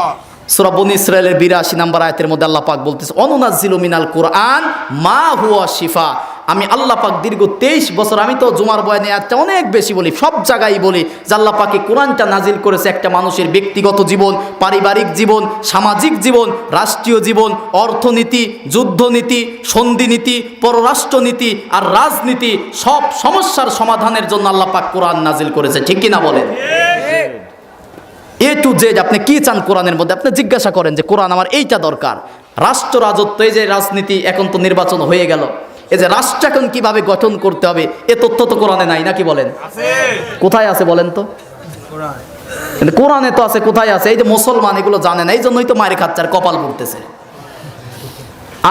সূরা বনী ইসরাঈলের 82 নম্বর আয়াতের মধ্যে আল্লাহ পাক বলতেছে, অনুনাজ্জিলু মিনাল কুরআন মা হুয়া শিফা। আমি আল্লাহ পাক দীর্ঘ 23 বছর, আমি তো জুমার বয়ানে আয়াতটা অনেক বেশি বলি, সব জায়গায় বলি যে আল্লাহ পাকে কোরআনটা নাজিল করেছে একটা মানুষের ব্যক্তিগত জীবন, পারিবারিক জীবন, সামাজিক জীবন, রাষ্ট্রীয় জীবন, অর্থনীতি, যুদ্ধনীতি, সন্ধিনীতি, পররাষ্ট্রনীতি আর রাজনীতি, সব সমস্যার সমাধানের জন্য আল্লাহ পাক কোরআন নাজিল করেছে। ঠিক কিনা বলেন? এ টু জেড আপনি কি চান কোরআনের মধ্যে, আপনি জিজ্ঞাসা করেন যে কোরআন আমার এইটা দরকার। রাষ্ট্র রাজত্ব, এই যে রাজনীতি, এখন তো নির্বাচন হয়ে গেল, এই যে রাষ্ট্র এখন কিভাবে গঠন করতে হবে, এ তথ্য তো কোরআনে নাই, নাকি বলেন? কোথায় আছে বলেন তো? কোরআনে তো আছে, কোথায় আছে? এই যে মুসলমান এগুলো জানে না, এই জন্যই তো মায়ের খাচ্চার কপাল পড়তেছে।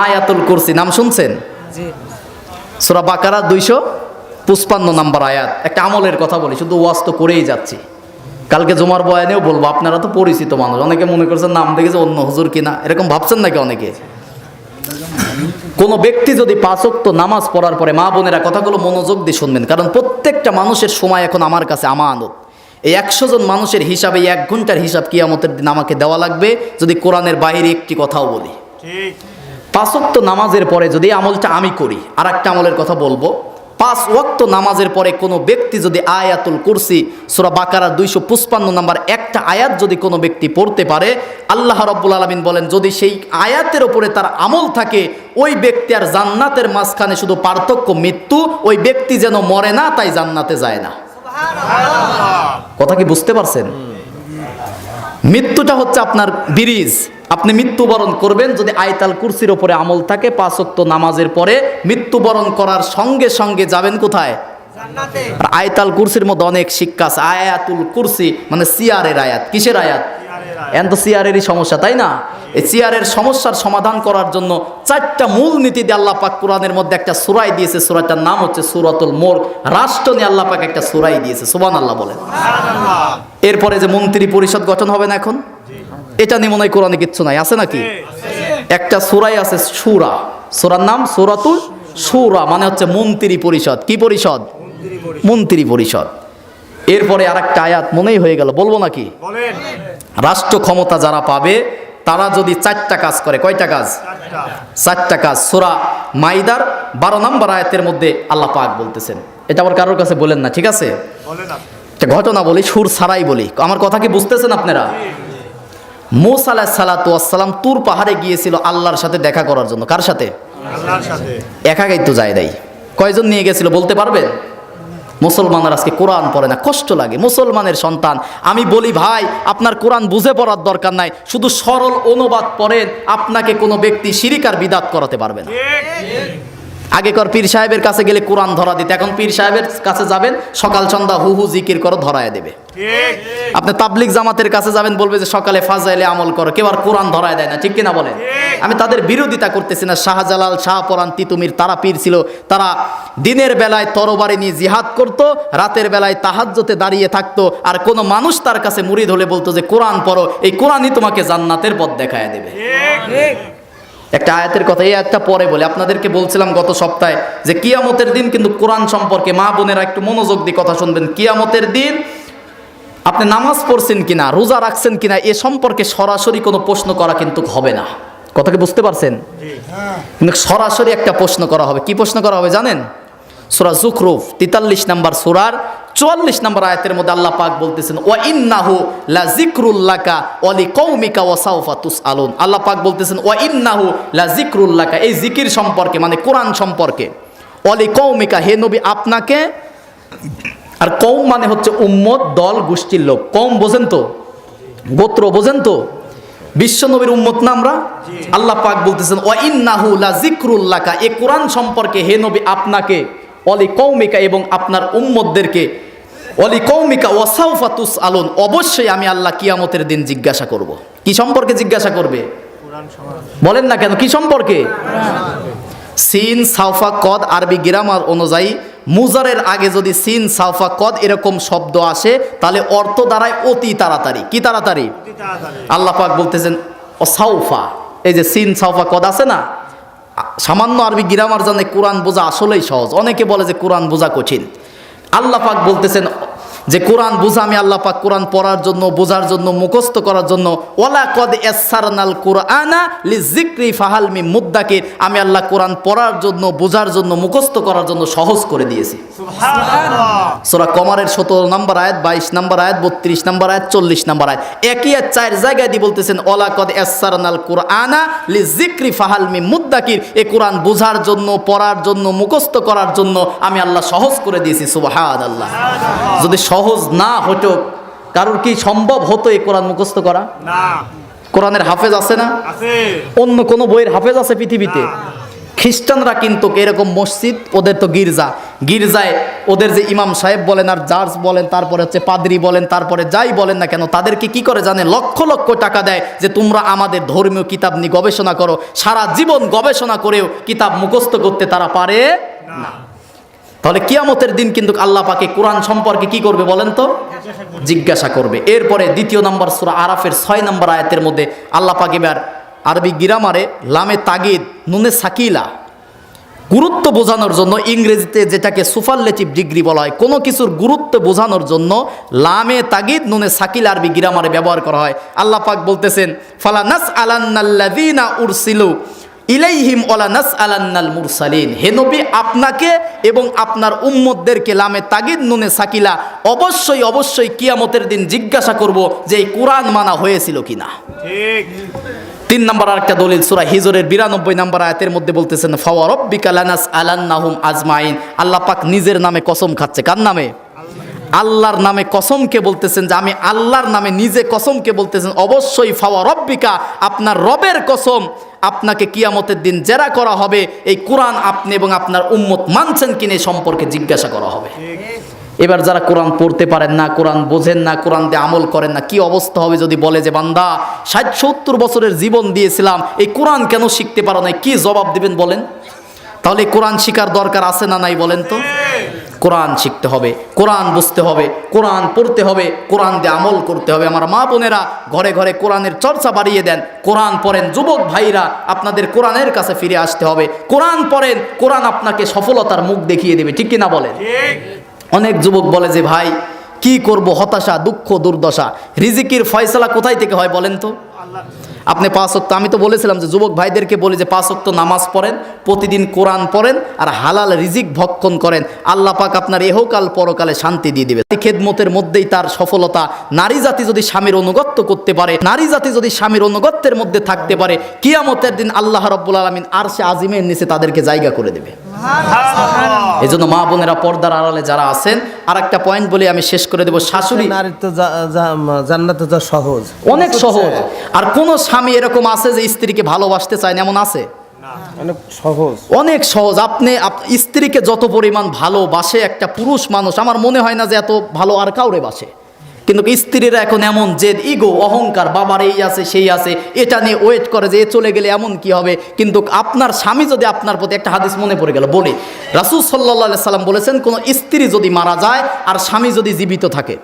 আয়াতুল কুরসি নাম শুনছেন? সূরা বাকারা 255 নম্বর আয়াত। একটা আমলের কথা বলি, শুধু ওয়াজ তো করেই যাচ্ছি, কালকে জুমার বয়ানেও বলবো। আপনারা তো পরিচিত মানুষ, অনেকে মনে করছেন নাম দেখেছে অন্য হুজুর কিনা, এরকম ভাবছেন নাকি অনেকে? কোনো ব্যক্তি যদি 5 ওয়াক্ত নামাজ পড়ার পরে, মা বোনেরা কথাগুলো মনোযোগ দিয়ে শুনবেন, কারণ প্রত্যেকটা মানুষের সময় এখন আমার কাছে আমানত। এই 100 জন মানুষের হিসাবে 1 ঘন্টার হিসাব কিয়ামতের দিন আমাকে দেওয়া লাগবে যদি কোরআনের বাইরে একটি কথাও বলি। 5 ওয়াক্ত নামাজের পরে যদি আমলটা আমি করি, আর একটা আমলের কথা বলবো, 5 ওয়াক্ত নামাজের পরে কোনো ব্যক্তি যদি আয়াতুল কুরসি সূরা বাকারা 255 নম্বর একটা আয়াত যদি কোনো ব্যক্তি পড়তে পারে, আল্লাহ রাব্বুল আলামিন বলেন যদি সেই আয়াতের উপরে তার আমল থাকে, ওই ব্যক্তি আর জান্নাতের মাঝখানে শুধু পার্থক্য মৃত্যু, ওই ব্যক্তি যেন মরে না, তাই জান্নাতে যায় না। কথা কি বুঝতে পারছেন? মৃত্যুটা হচ্ছে আপনার ব্রিজ, আপনি মৃত্যুবরণ করবেন যদি আয়াতুল কুরসির উপরে আমল থাকে। 5 ওয়াক্ত নামাজের পরে মৃত্যুবরণ করার সঙ্গে সঙ্গে যাবেন কোথায়? জান্নাতে। আর আয়াতুল কুরসির মধ্যে অনেক শিক্ষা আছে। আয়াতুল কুরসি মানে সিয়ারের আয়াত। কিসের আয়াত? এখন তো সিয়ারেরই সমস্যা, তাই না? এই সিয়ারের সমস্যার সমাধান করার জন্য 4টা মূল নীতি দিয়ে আল্লাহ পাক কোরআনের মধ্যে একটা সূরাই দিয়েছে। সূরাটার নাম হচ্ছে সূরাতুল মুলক। রাষ্ট্র নিয়ে আল্লাহ পাক একটা সূরাই দিয়েছে। সুবহানাল্লাহ বলেন। সুবহানাল্লাহ। এরপরে যে মন্ত্রী পরিষদ গঠন হবে না এখন, এটা নিয়ে মনে হয় কোরআনে কিচ্ছু নাই, আছে নাকি? একটা সূরাই আছে সূরা, সূরার নাম সূরাতুল সূরা, মানে হচ্ছে মন্ত্রী পরিষদ। কি পরিষদ? মন্ত্রী পরিষদ। এরপরে আরেকটা আয়াত মনেই হয়ে গেল, বলবো নাকি? বলেন। রাষ্ট্র ক্ষমতা যারা পাবে তারা যদি 4টা কাজ করে, কয়টা কাজ? 4টা কাজ। সূরা মাইদার 12 নম্বর আয়াতের মধ্যে আল্লাহ পাক বলতেছেন। এটা আবার কারোর কাছে বলেন না, ঠিক আছে? একটা ঘটনা বলি, সুর ছাড়াই বলি, আমার কথা কি বুঝতেছেন আপনারা? মূসা আলাইহিস সালাতু ওয়াস সালাম তুর পাহাড়ে গিয়েছিল আল্লাহর সাথে দেখা করার জন্য। কার সাথে? আল্লাহর সাথে। একা তো যায় নাই। কয়জন নিয়ে গেছিল বলতে পারবেন? মুসলমানরা আজকে কোরআন পড়ে না, কষ্ট লাগে। মুসলমানের সন্তান, আমি বলি ভাই আপনার কোরআন বুঝে পড়ার দরকার নাই, শুধু সরল অনুবাদ পড়েন, আপনাকে কোনো ব্যক্তি শিরিক আর বিদআত করাতে পারবে না। আগেকার পীর সাহেবের কাছে গেলে কোরআন ধরা দিতে, এখন পীর সাহেবের কাছে যাবেন সকাল সন্ধ্যা হু হু জিকির করো, ধরায় দেবে। আপনি তাবলিগ জামাতের কাছে যাবেন, বলবে যে সকালে ফাজাইলে আমল করো, কেউ আর কোরআন ধরায় দেয় না, ঠিক কিনা বলেন? আমি তাদের বিরোধিতা করতেছি না। শাহজালাল, শাহপরান, তিতুমির তারা পীর ছিল, তারা দিনের বেলায় তরবারি নিয়ে জিহাদ করত, রাতের বেলায় তাহাজ্জুদে দাঁড়িয়ে থাকতো, আর কোনো মানুষ তার কাছে মুরিদ হলে বলতো যে কোরআন পড়ো, এই কোরআনই তোমাকে জান্নাতের পথ দেখায় দেবে। একটা আয়াতের কথা, এই আয়াতটা পরে বলে আপনাদেরকে বলছিলাম গত সপ্তাহে যে কিয়ামতের দিন কিন্তু কোরআন সম্পর্কে মা বোনেরা একটু মনোযোগ দিয়ে কথা শুনবেন। কিয়ামতের দিন আপনি নামাজ পড়ছেন কিনা, রোজা রাখছেন কিনা এ সম্পর্কে সরাসরি কোনো প্রশ্ন করা কিন্তু হবে না। কথাকে বুঝতে পারছেন? কিন্তু সরাসরি একটা প্রশ্ন করা হবে। কি প্রশ্ন করা হবে জানেন? সূরা যুখরুফ 43 নম্বর সূরার 44 নম্বর আয়াতের মধ্যে আল্লাহ পাক বলতেছেন ওয়া ইন্নাহু লা যিকরুল লাকা ওয়া লিকাউমিকা ওয়া সাওফা তুসআলুন। আল্লাহ পাক বলতেছেন ওয়া ইন্নাহু লা যিকরুল লাকা, এই জিকির সম্পর্কে মানে কোরআন সম্পর্কে, ওয়া লিকাউমিকা, হে নবী আপনাকে, আর কওম মানে হচ্ছে উম্মত, দল, গোষ্ঠীর লোক। কওম বোঝেন তো, গোত্র বোঝেন তো, বিশ্ব নবীর উম্মত না আমরা। আল্লাহ পাক বলতেছেন ওয়া ইন্নাহু লা যিকরুল লাকা, এই কোরআন সম্পর্কে হে নবী আপনাকে, অলি কৌমিকা এবং আপনার উম্মতদেরকে, অলি কৌমিকা ওয়া সাওফা তুসআলুন, অবশ্যই আমি আল্লাহ কিয়ামতের দিন জিজ্ঞাসা করব। কি সম্পর্কে জিজ্ঞাসা করবে বলেন না কেন? কি সম্পর্কে? সিন সাওফা কদ আরবি গ্রামার অনুযায়ী মুজারের আগে যদি সিন সাওফা কদ এরকম শব্দ আসে তাহলে অর্থ দাঁড়ায় অতি তাড়াতাড়ি। কি তাড়াতাড়ি? আল্লাহ পাক বলতেছেন ও সাওফা, এই যে সিন সাওফা কদ আছে না, সামান্য আরবি গ্রামার জানে কোরআন বোঝা আসলেই সহজ। অনেকে বলে যে কোরআন বোঝা কঠিন। আল্লাহ পাক বলতেছেন যে কোরআন বোঝা আমি আল্লাহ পাক কোরআন পড়ার জন্য, বোঝার জন্য, মুখস্থ করার জন্য, ওয়ালা কদ ইয়াসসারনাল কুরআনা লিযিকরি ফাহাল মিন মুদ্দাকির, আমি আল্লাহ কোরআন পড়ার জন্য, বোঝার জন্য, মুখস্থ করার জন্য সহজ করে দিয়েছি। সুবহানাল্লাহ। সূরা কমারের 17 নম্বর আয়াত, 22 নম্বর আয়াত, 32 নম্বর আয়াত, 40 নম্বর আয়াত, একই আয়াত 4 জায়গায় দিয়ে বলতেছেন ওয়ালা কদ ইয়াসসারনাল কুরআনা লিযিকরি ফাহাল মিন মুদ্দাকির, এই কোরআন বোঝার জন্য, পড়ার জন্য, মুখস্থ করার জন্য আমি আল্লাহ সহজ করে দিয়েছি। সুবহানাল্লাহ। যদি সহজ না হতো, কারোর কি সম্ভব হতো এই কোরআন মুখস্থ করা? না। কোরআনের হাফেজ আছে না? আছে। অন্য কোন বইয়ের হাফেজ আছে পৃথিবীতে? খ্রিস্টানরা কিন্তু এরকম মসজিদ, ওদের তো গির্জা, গির্জায় ওদের যে ইমাম সাহেব বলেন আর জার্জ বলেন, তারপরে হচ্ছে পাদ্রী বলেন, তারপরে যাই বলেন না কেন, তাদেরকে কি করে জানে? লক্ষ লক্ষ টাকা দেয় যে তোমরা আমাদের ধর্মীয় কিতাব নিয়ে গবেষণা করো। সারা জীবন গবেষণা করেও কিতাব মুখস্থ করতে তারা পারে না। তাহলে কিয়ামতের দিন কিন্তু আল্লাহ পাকে কোরআন সম্পর্কে কি করবে বলেন তো? জিজ্ঞাসা করবে। এরপরে 2 নম্বর সূরা আরাফের 6 নম্বর আয়াতের মধ্যে আল্লাহ পাক এবার আরবি গ্রামারে লামে তাগিদ নুনে সাকিলা গুরুত্ব বোঝানোর জন্য, ইংরেজিতে যেটাকে সুপারলেটিভ ডিগ্রি বলা হয়, কোনো কিছুর গুরুত্ব বোঝানোর জন্য লামে তাগিদ নুনে সাকিলা আরবি গ্রামারে ব্যবহার করা হয়। আল্লাহ পাক বলতেছেন ফালা নাসআলান্নাল্লাযীনা উরসিলু ইলাইহিম ওয়ালা নাসআলান্নাল মুরসালিন, হে নবী আপনাকে এবং আপনার উম্মতদেরকে লামে তাগিদ নুনে সাকিলা অবশ্যই অবশ্যই কিয়ামতের দিন জিজ্ঞাসা করব যে এই কোরআন মানা হয়েছিল কিনা। ঠিক। 3 নম্বর আরেকটা দলিল সূরা হিজরের 92 নম্বর আয়াতের মধ্যে বলতেছেন ফাওয়া রাব্বিকা লানাসআলান্নাহুম আজমাইন, আল্লাহ পাক নিজের নামে কসম খাচ্ছে। কার নামে? আল্লাহর নামে কসমকে বলতেছেন, যে আমি আল্লাহর নামে নিজে কসমকে বলতেছেন অবশ্যই ফাওয়া রাব্বিকা, আপনার রবের কসম, আপনাকে কিয়ামতের দিন জেরা করা হবে এই কোরআন আপনি এবং আপনার উম্মত মানছেন কিনা এই সম্পর্কে জিজ্ঞাসা করা হবে। এবার যারা কোরআন পড়তে পারেন না, কোরআন বোঝেন না, কোরআন দিয়ে আমল করেন না, কি অবস্থা হবে যদি বলে যে বান্দা 60-70 বছরের জীবন দিয়েছিলাম, এই কোরআন কেন শিখতে পারো না? কি জবাব দিবেন বলেন? তাহলে কোরআন শিখার দরকার আছে না নাই বলেন তো? কোরআন শিখতে হবে, কোরআন বুঝতে হবে, কোরআন পড়তে হবে, কোরআন দিয়ে আমল করতে হবে। আমার মা বোনেরা ঘরে ঘরে কোরআনের চর্চা বাড়িয়ে দেন, কোরআন পড়েন। যুবক ভাইরা আপনাদের কোরআনের কাছে ফিরে আসতে হবে, কোরআন পড়েন, কোরআন আপনাকে সফলতার মুখ দেখিয়ে দেবে। ঠিক কিনা বলেন? অনেক যুবক বলে যে ভাই কি করব, হতাশা, দুঃখ, দুর্দশা, রিজিকের ফয়সালা কোথায় থেকে হয় বলেন তো? আপনি 5 ওয়াক্ত, আমি তো বলেছিলাম যে যুবক ভাইদেরকে বলি যে 5 ওয়াক্ত নামাজ পড়েন, প্রতিদিন কোরআন পড়েন আর হালাল রিজিক ভক্ষণ করেন, আল্লাহ পাক আপনার ইহকাল পরকালে শান্তি দিয়ে দিবে। খেদমতের মধ্যেই তার সফলতা। নারী জাতি যদি স্বামীর অনুগত্য করতে পারে, নারী জাতি যদি স্বামীর অনুগত্যের মধ্যে থাকতে পারে, কিয়ামতের দিন আল্লাহ রাব্বুল আলামিন আরশে আজিমের নিচে তাদেরকে জায়গা করে দেবে। এই জন্য মা বোনেরা পর্দার আড়ালে যারা আছেন, আর একটা পয়েন্ট বলে আমি শেষ করে দেবো। শাশুড়ি নারীর তো জান্নাতে যা সহজ, অনেক সহজ। আর কোন স্বামী এরকম আছে যে স্ত্রীকে ভালোবাসতে চায় না? এমন আছে? অনেক সহজ, অনেক সহজ। আপনি স্ত্রীকে যত পরিমাণ ভালোবাসে একটা পুরুষ মানুষ, আমার মনে হয় না যে এত ভালো আর কাউরে বাসে। কিন্তু স্ত্রীরা এখন এমন যে ইগো, অহংকার, বাবার এই আছে সেই আছে, এটা নিয়ে ওয়েট করে যে এ চলে গেলে এমন কি হবে। কিন্তু আপনার স্বামী যদি আপনার প্রতি, একটা হাদিস মনে পড়ে গেল বলি, রাসূল সাল্লাল্লাহু আলাইহি সাল্লাম বলেছেন কোন স্ত্রী যদি মারা যায় আর স্বামী যদি জীবিত থাকে,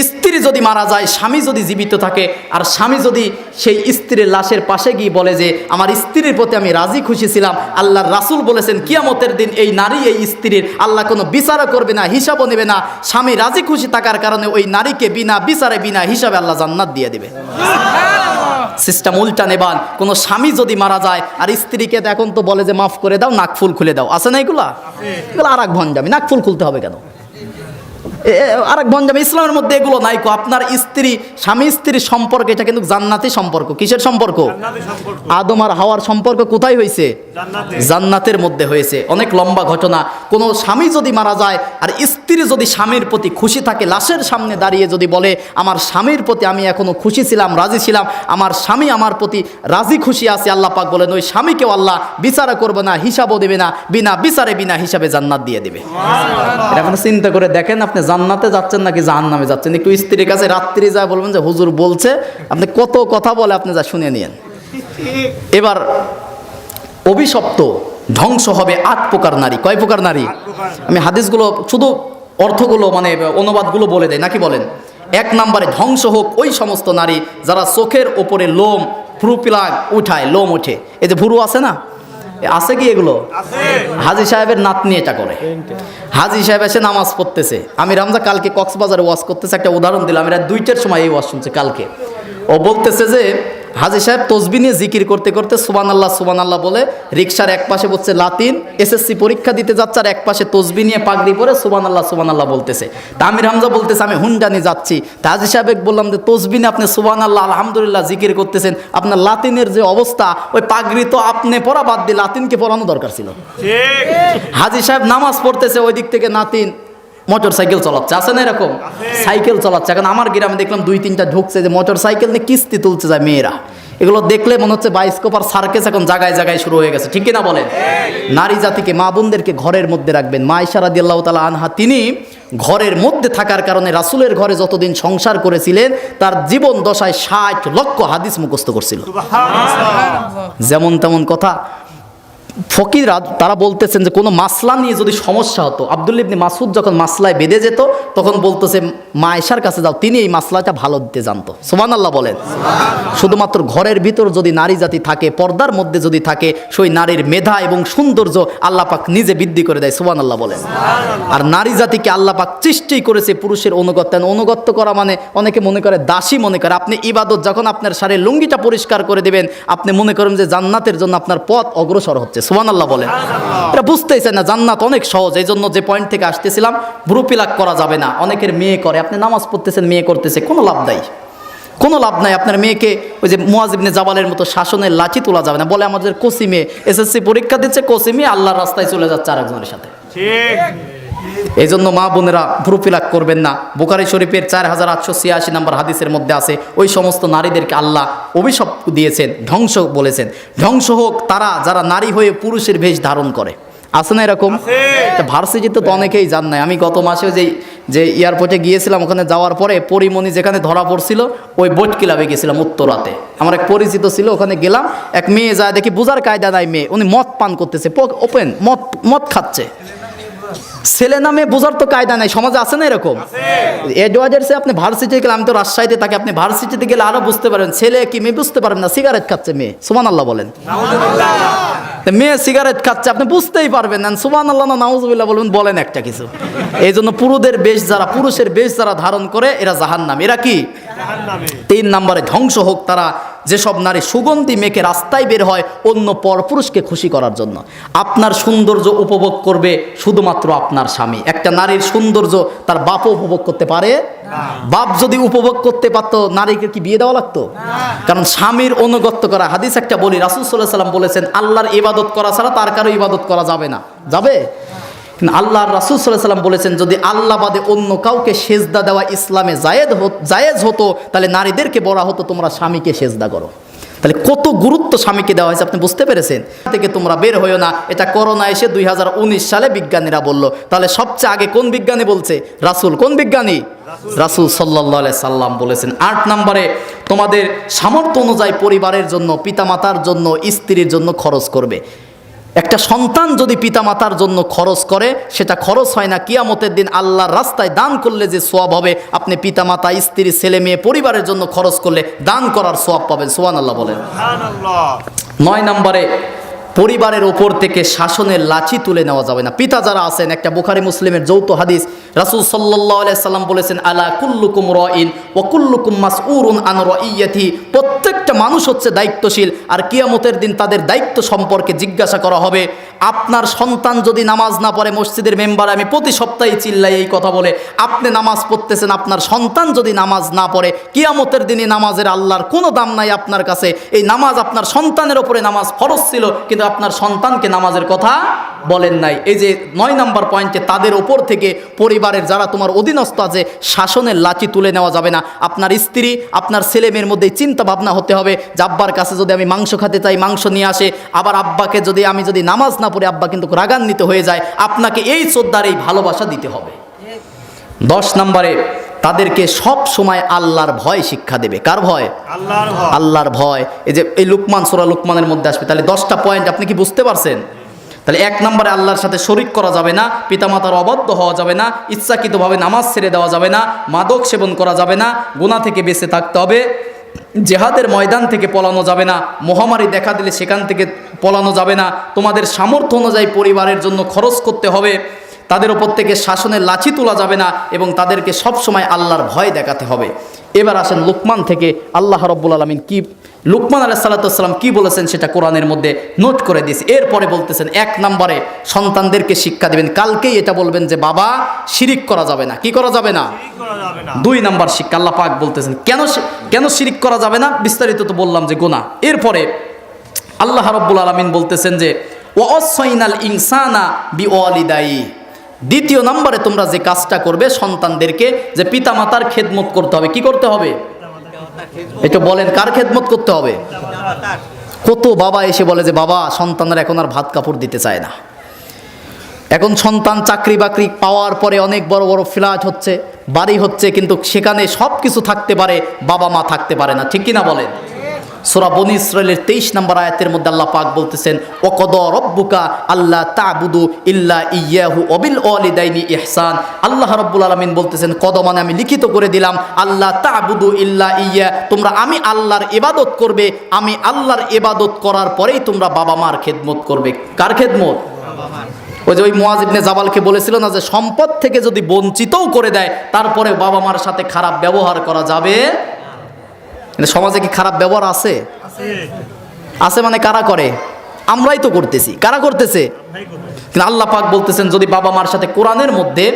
স্ত্রী যদি মারা যায়, স্বামী যদি জীবিত থাকে, আর স্বামী যদি সেই স্ত্রীর লাশের পাশে গিয়ে বলে যে আমার স্ত্রীর প্রতি আমি রাজি খুশি ছিলাম, আল্লাহর রাসূল বলেছেন কিয়ামতের দিন এই নারী এই স্ত্রীর আল্লাহ কোনো বিচারও করবে না, হিসাবও নেবে না। স্বামী রাজি খুশি থাকার কারণে ওই নারীকে বিনা বিচারে বিনা হিসাবে আল্লাহ জান্নাত দিয়ে দেবে। সিস্টেম উল্টা নেবান। কোনো স্বামী যদি মারা যায় আর স্ত্রীকে এখন তো বলে যে মাফ করে দাও, নাকফুল খুলে দাও, আছে না এগুলো? এগুলো আর এক ভণ্ডামি। নাকফুল খুলতে হবে কেন? আরেক ভণ্ডামি। ইসলামের মধ্যে এগুলো নাই কো। আপনার স্ত্রী, স্বামী স্ত্রীর সম্পর্ক এটা কিন্তু জান্নাতি সম্পর্ক। কিসের সম্পর্ক? আদম আর হাওয়ার সম্পর্ক কোথায় হয়েছে? জান্নাতের মধ্যে হয়েছে। অনেক লম্বা ঘটনা। কোনো স্বামী যদি মারা যায় আর স্ত্রী যদি স্বামীর প্রতি খুশি থাকে, লাশের সামনে দাঁড়িয়ে যদি বলে আমার স্বামীর প্রতি আমি এখনো খুশি ছিলাম, রাজি ছিলাম, আমার স্বামী আমার প্রতি রাজি খুশি আছে, আল্লাহ পাক বলেন ওই স্বামীকেও আল্লাহ বিচারা করবে না, হিসাবও দেবে না, বিনা বিচারে বিনা হিসাবে জান্নাত দিয়ে দেবে। এটা আপনি চিন্তা করে দেখেন, আপনি জান্নাতে যাচ্ছেন নাকি জাহান্নামে যাচ্ছেন। একটু স্ত্রীর কাছে রাত্রি যায় বলবেন যে হুজুর বলছে, আপনি কত কথা বলে আপনি যা শুনে নিয়েন। এবার অভিশপ্ত ধ্বংস হবে 8 প্রকার নারী। কয় প্রকার নারী? আমি হাদিসগুলো শুধু অর্থগুলো মানে অনুবাদগুলো বলে দেয় নাকি বলেন। 1 নম্বরে ধ্বংস হোক ওই সমস্ত নারী যারা চোখের ওপরে লোম ভ্রু প্লাগ উঠায়, লোম ওঠে। এই যে ভ্রু আছে না, আছে কি এগুলো? হাজী সাহেবের নাতনি এটা করে। হাজী সাহেব এসে নামাজ পড়তেছে। আমি রামজা কালকে কক্সবাজারে ওয়াজ করতেছে, একটা উদাহরণ দিলাম। এরা 2টার সময় এই ওয়াজ শুনছে কালকে। ও বলতেছে যে হাজী সাহেব তসবি নিয়ে জিকির করতে করতে সুবহানাল্লাহ বলে রিকশার এক পাশে বসছে লাতিন, এসএসসি পরীক্ষা দিতে যাচ্ছে, আর এক পাশে তসবি নিয়ে পাগড়ি পরে সুবহানাল্লাহ বলতেছে। তা আমির হামজা বলতেছে আমি হুন্ডানি যাচ্ছি। তা হাজী সাহেব বললাম যে তসবি নিয়ে আপনি সুবহানাল্লাহ আলহামদুলিল্লাহ জিকির করতেছেন, আপনার লাতিনের যে অবস্থা, ওই পাগড়ি তো আপনি পরা বাদ দিয়ে লাতিনকে পরানো দরকার ছিল। হাজী সাহেব নামাজ পড়তেছে, ওই দিক থেকে নাতিন মোটর সাইকেল চালাচ্ছে, আছে না এরকম? সাইকেল চালাচ্ছে। এখন আমার গ্রামে দেখলাম 2-3টা ঢুকছে যে মোটর সাইকেল নিয়ে কিস্তি তুলছে যায় মেয়েরা। এগুলো দেখলে মনে হচ্ছে বাইস্কোপ আর সার্কেস এখন জায়গায় জায়গায় শুরু হয়ে গেছে, ঠিক কিনা বলেন? নারী জাতিকে, মা বোনদেরকে ঘরের মধ্যে রাখবেন। মা আয়েশা রাদিয়াল্লাহু তাআলা আনহা তিনি ঘরের মধ্যে থাকার কারণে রাসূলের ঘরে যতদিন সংসার করেছিলেন তার জীবন দশায় 60 লক্ষ হাদিস মুখস্থ করছিল। যেমন তেমন কথা। ফকিররা তারা বলতেছেন যে কোনো মাসলা নিয়ে যদি সমস্যা হতো, আব্দুল্লাহ ইবনে মাসউদ যখন মাসলায় বেঁধে যেত তখন বলতেছে মা আয়েশার কাছে যাও, তিনি এই মাসলাটা ভালো দিতে জানতো। সুবহানাল্লাহ বলেন। শুধুমাত্র ঘরের ভিতর যদি নারী জাতি থাকে, পর্দার মধ্যে যদি থাকে, সেই নারীর মেধা এবং সৌন্দর্য আল্লাহ পাক নিজে বৃদ্ধি করে দেয়। সুবহানাল্লাহ বলেন। আর নারী জাতিকে আল্লাহ পাক সৃষ্টি করেছে পুরুষের অনুগত্য। অনুগত্য করা মানে অনেকে মনে করে দাসী মনে করে। আপনি ইবাদত যখন আপনার শারীর লুঙ্গিটা পরিষ্কার করে দেবেন, আপনি মনে করেন যে জান্নাতের জন্য আপনার পথ অগ্রসর হচ্ছে। সুবহানাল্লাহ বলেন। এটা বুঝতেই চায় না, জান্নাত অনেক সহজ। এই জন্য যে পয়েন্ট থেকে আসতেছিলাম, ভ্রু প্লাক করা যাবে না। অনেকের মেয়ে করে, আপনি নামাজ পড়তেছেন মেয়ে করতেছে, কোনো লাভ নাই, কোনো লাভ নাই। আপনার মেয়েকে ওই যে মুয়াজ ইবনে জাবালের মতো শাসনের লাঠি তোলা যাবে না। বলে আমাদের কোসি মেয়ে এসএসসি পরীক্ষা দিচ্ছে, কোসি মেয়ে আল্লাহর রাস্তায় চলে যাচ্ছে আরেকজনের সাথে। এই জন্য মা বোনেরা ভ্রু প্লাক করবেন না। বুখারী শরীফের 4886 নম্বর হাদিসের মধ্যে আছে ওই সমস্ত নারীদেরকে আল্লাহ অভিশাপ দিয়েছেন, ধ্বংস বলেছেন। ধ্বংস হোক তারা যারা নারী হয়ে পুরুষের বেশ ধারণ করে। আছে না এরকম? ভার্সিটিতে তো অনেকেই জান নাই। আমি গত মাসে যে এয়ারপোর্টে গিয়েছিলাম, ওখানে যাওয়ার পরে পরিমণি যেখানে ধরা পড়ছিল ওই বোট ক্লাবে গেছিলাম উত্তরাতে। আমার এক পরিচিত ছিল, ওখানে গেলাম। এক মেয়ে যায় দেখি বুঝার কায়দা নাই মেয়ে, উনি মদ পান করতেছে, ওপেন মদ খাচ্ছে। ছেলে নামে বোঝার তো কায়দা নাই, সমাজে আছে না এরকম? এডওয়ার্ডের আপনি ভার্সিটি গেলে, আমি তো রাজশাহীতে থাকি, আপনি ভার্সিটিতে গেলে আরো বুঝতে পারেন। ছেলে কি মেয়ে বুঝতে পারেন না, সিগারেট খাচ্ছে মেয়ে। সুবহানাল্লাহ বলেন। মেয়ে সিগারেট খাচ্ছে, আপনি বুঝতেই পারবেন না। সুবহানাল্লাহ না নাউজুবিল্লাহ বলবেন, বলেন একটা কিছু। এই জন্য পুরুষের বেশ যারা ধারণ করে এরা জাহান্নামী। এরা কি? 3 নম্বরে ধ্বংস হোক তারা যেসব নারী সুগন্ধি মেখে রাস্তায় বের হয় অন্য পরপুরুষকে খুশি করার জন্য। আপনার সৌন্দর্য উপভোগ করবে শুধুমাত্র আপনার স্বামী। একটা নারীর সৌন্দর্য তার বাপও উপভোগ করতে পারে? বাপ যদি উপভোগ করতে পারতো নারীকে কি বিয়ে দেওয়া লাগতো? কারণ স্বামীর অনুগত্য করা। হাদিস একটা বলি, রাসূল সাল্লাল্লাহু আলাইহি সাল্লাম বলেছেন আল্লাহর ইবাদত করা ছাড়া তার কারো ইবাদত করা যাবে না। যাবে? আল্লাহর রাসূল সাল্লাল্লাহু আলাইহি সাল্লাম বলেছেন যদি আল্লাহ বাদে অন্য কাউকে সেজদা দেওয়া ইসলামে জায়েজ হতো তাহলে নারীদেরকে বলা হতো তোমরা স্বামীকে সেজদা করো। তাহলে কত গুরুত্ব স্বামীকে দেওয়া হয়েছে আপনি বুঝতে পেরেছেন? থেকে তোমরা বের হইও না, এটা করোনা এসে 2019 সালে বিজ্ঞানীরা বলল। তাহলে সবচেয়ে আগে কোন বিজ্ঞানী বলছে? রাসূল। কোন বিজ্ঞানী? রাসূল সাল্লাল্লাহু আলাইহি সাল্লাম বলেছেন। 8 নম্বরে তোমাদের সামর্থ্য অনুযায়ী পরিবারের জন্য, পিতামাতার জন্য, স্ত্রীর জন্য খরচ করবে। একটা সন্তান যদি পিতামাতার জন্য খরচ করে, সেটা খরচ হয় না, কিয়ামতের দিন আল্লাহর রাস্তায় দান করলে যে সওয়াব হবে, আপনি পিতামাতা, স্ত্রী, ছেলে মেয়ে, পরিবারের জন্য খরচ করলে দান করার সওয়াব পাবেন। সুবহানাল্লাহ বলেন। 9 নম্বরে, পরিবারের ওপর থেকে শাসনের লাঠি তুলে নেওয়া যাবে না। পিতা যারা আছেন, একটা বুখারী মুসলিমের যৌথ হাদিস, রাসূল সাল্লাল্লাহু আলাইহি সাল্লাম বলেছেন, আলা কুল্লুকুম রাইন ওয়া কুল্লুকুম মাসউরুন আন রাইয়াতি, প্রত্যেকটা মানুষ হচ্ছে দায়িত্বশীল, আর কিয়ামতের দিন তাদের দায়িত্ব সম্পর্কে জিজ্ঞাসা করা হবে। আপনার সন্তান যদি নামাজ না পড়ে, মসজিদের মেম্বারে আমি প্রতি সপ্তাহে চিল্লাই এই কথা বলে, আপনি নামাজ পড়তেছেন, আপনার সন্তান যদি নামাজ না পড়ে, কিয়ামতের দিনে নামাজের আল্লাহর কোনো দাম নাই আপনার কাছে। এই নামাজ আপনার সন্তানের ওপরে নামাজ ফরজ ছিল, কিন্তু আপনার সন্তানকে নামাজের কথা বলেন নাই। এই যে 9 নম্বর পয়েন্টে, তাদের ওপর থেকে পরিবারের যারা তোমার অধীনস্থ আছে, শাসনের লাঠি তুলে নেওয়া যাবে না। আপনার স্ত্রী, আপনার ছেলে মেয়ের মধ্যে চিন্তা ভাবনা হতে হবে যে আব্বার কাছে যদি আমি মাংস খেতে চাই, মাংস নিয়ে আসে, আবার আব্বাকে যদি আমি যদি নামাজ না পড়ে, আব্বা কিন্তু রাগান্বিত হয়ে যায়। আপনাকে এই শ্রদ্ধার, এই ভালোবাসা দিতে হবে। 10 নম্বরে, তাদেরকে সব সময় আল্লাহর ভয় শিক্ষা দেবে। কার ভয়? আল্লাহর ভয়। এই যে এই লুকমান, সূরা লুকমানের মধ্যে আসবে। তাহলে 10টা পয়েন্ট আপনি কি বুঝতে পারছেন? তাহলে 1 নম্বরে, আল্লাহর সাথে শরিক করা যাবে না, পিতামাতার অবাধ্য হওয়া যাবে না, ইচ্ছাকৃতভাবে নামাজ ছেড়ে দেওয়া যাবে না, মাদক সেবন করা যাবে না, গুনাহ থেকে বেঁচে থাকতে হবে, জেহাদের ময়দান থেকে পলানো যাবে না, মহামারী দেখা দিলে সেখান থেকে পলানো যাবে না, তোমাদের সামর্থ্য অনুযায়ী পরিবারের জন্য খরচ করতে হবে, তাদের ওপর থেকে শাসনের লাঠি তোলা যাবে না, এবং তাদেরকে সবসময় আল্লাহর ভয় দেখাতে হবে। এবার আসেন লুকমান থেকে আল্লাহ রাব্বুল আলামিন কি, লুকমান আলাইহিস সালাতু ওয়াস সালাম কি বলেছেন সেটা কোরআনের মধ্যে নোট করে দিয়েছে। এরপরে বলতেছেন, 1 নম্বরে সন্তানদেরকে শিক্ষা দিবেন, কালকেই এটা বলবেন যে বাবা, শিরিক করা যাবে না। কি করা যাবে না? 2 নম্বর শিক্ষা আল্লাহ পাক বলতেছেন, কেন শিরিক করা যাবে না, বিস্তারিত তো বললাম যে গুনাহ। এরপরে আল্লাহ রাব্বুল আলামিন বলতেছেন যে ওয়াসাইনাল ইনসানা বিওয়ালিদাই, 2 নম্বরে তোমরা যে কাজটা করবে সন্তানদেরকে, যে পিতামাতার খেদমত করতে হবে। কি করতে হবে? এটা বলেন, কার খেদমত করতে হবে? কত বাবা এসে বলে যে বাবা, সন্তানরা এখন আর ভাত কাপড় দিতে চায় না। এখন সন্তান চাকরি বাকরি পাওয়ার পরে অনেক বড় বড় ফ্ল্যাট হচ্ছে, বাড়ি হচ্ছে, কিন্তু সেখানে সব কিছু থাকতে পারে, বাবা মা থাকতে পারে না। ঠিক কিনা বলেন? সূরা বনী ইসরাঈলের 23 নম্বর আয়াতের মধ্যে আল্লাহ পাক বলতেছেন, ওয়াকাদা রাব্বুকা আল্লা তা'বুদু ইল্লা ইয়্যাহু ওয়া বিল ওয়ালিদাইনি ইহসান। আল্লাহ রাব্বুল আলামিন বলতেছেন, কদ মানে আমি লিখিত করে দিলাম, আল্লা তা'বুদু ইল্লা ইয়্যা, তোমরা আমি আল্লাহর ইবাদত করবে, আমি আল্লাহর ইবাদত করার পরেই তোমরা বাবা মার খেদমত করবে। কার খেদমত? ওই যে ওই মুআয ইবনে জাবালকে বলেছিল না, যে সম্পদ থেকে যদি বঞ্চিতও করে দেয়, তারপরে বাবা মার সাথে খারাপ ব্যবহার করা যাবে। সমাজে কি খারাপ ব্যবহার আছে? আছে মানে কারা করে? আমরাই তো করতেছি। কারা করতেছে? কিন্তু আল্লাহ পাক বলতেছেন, যদি বাবা মার সাথে কোরআনের মধ্যে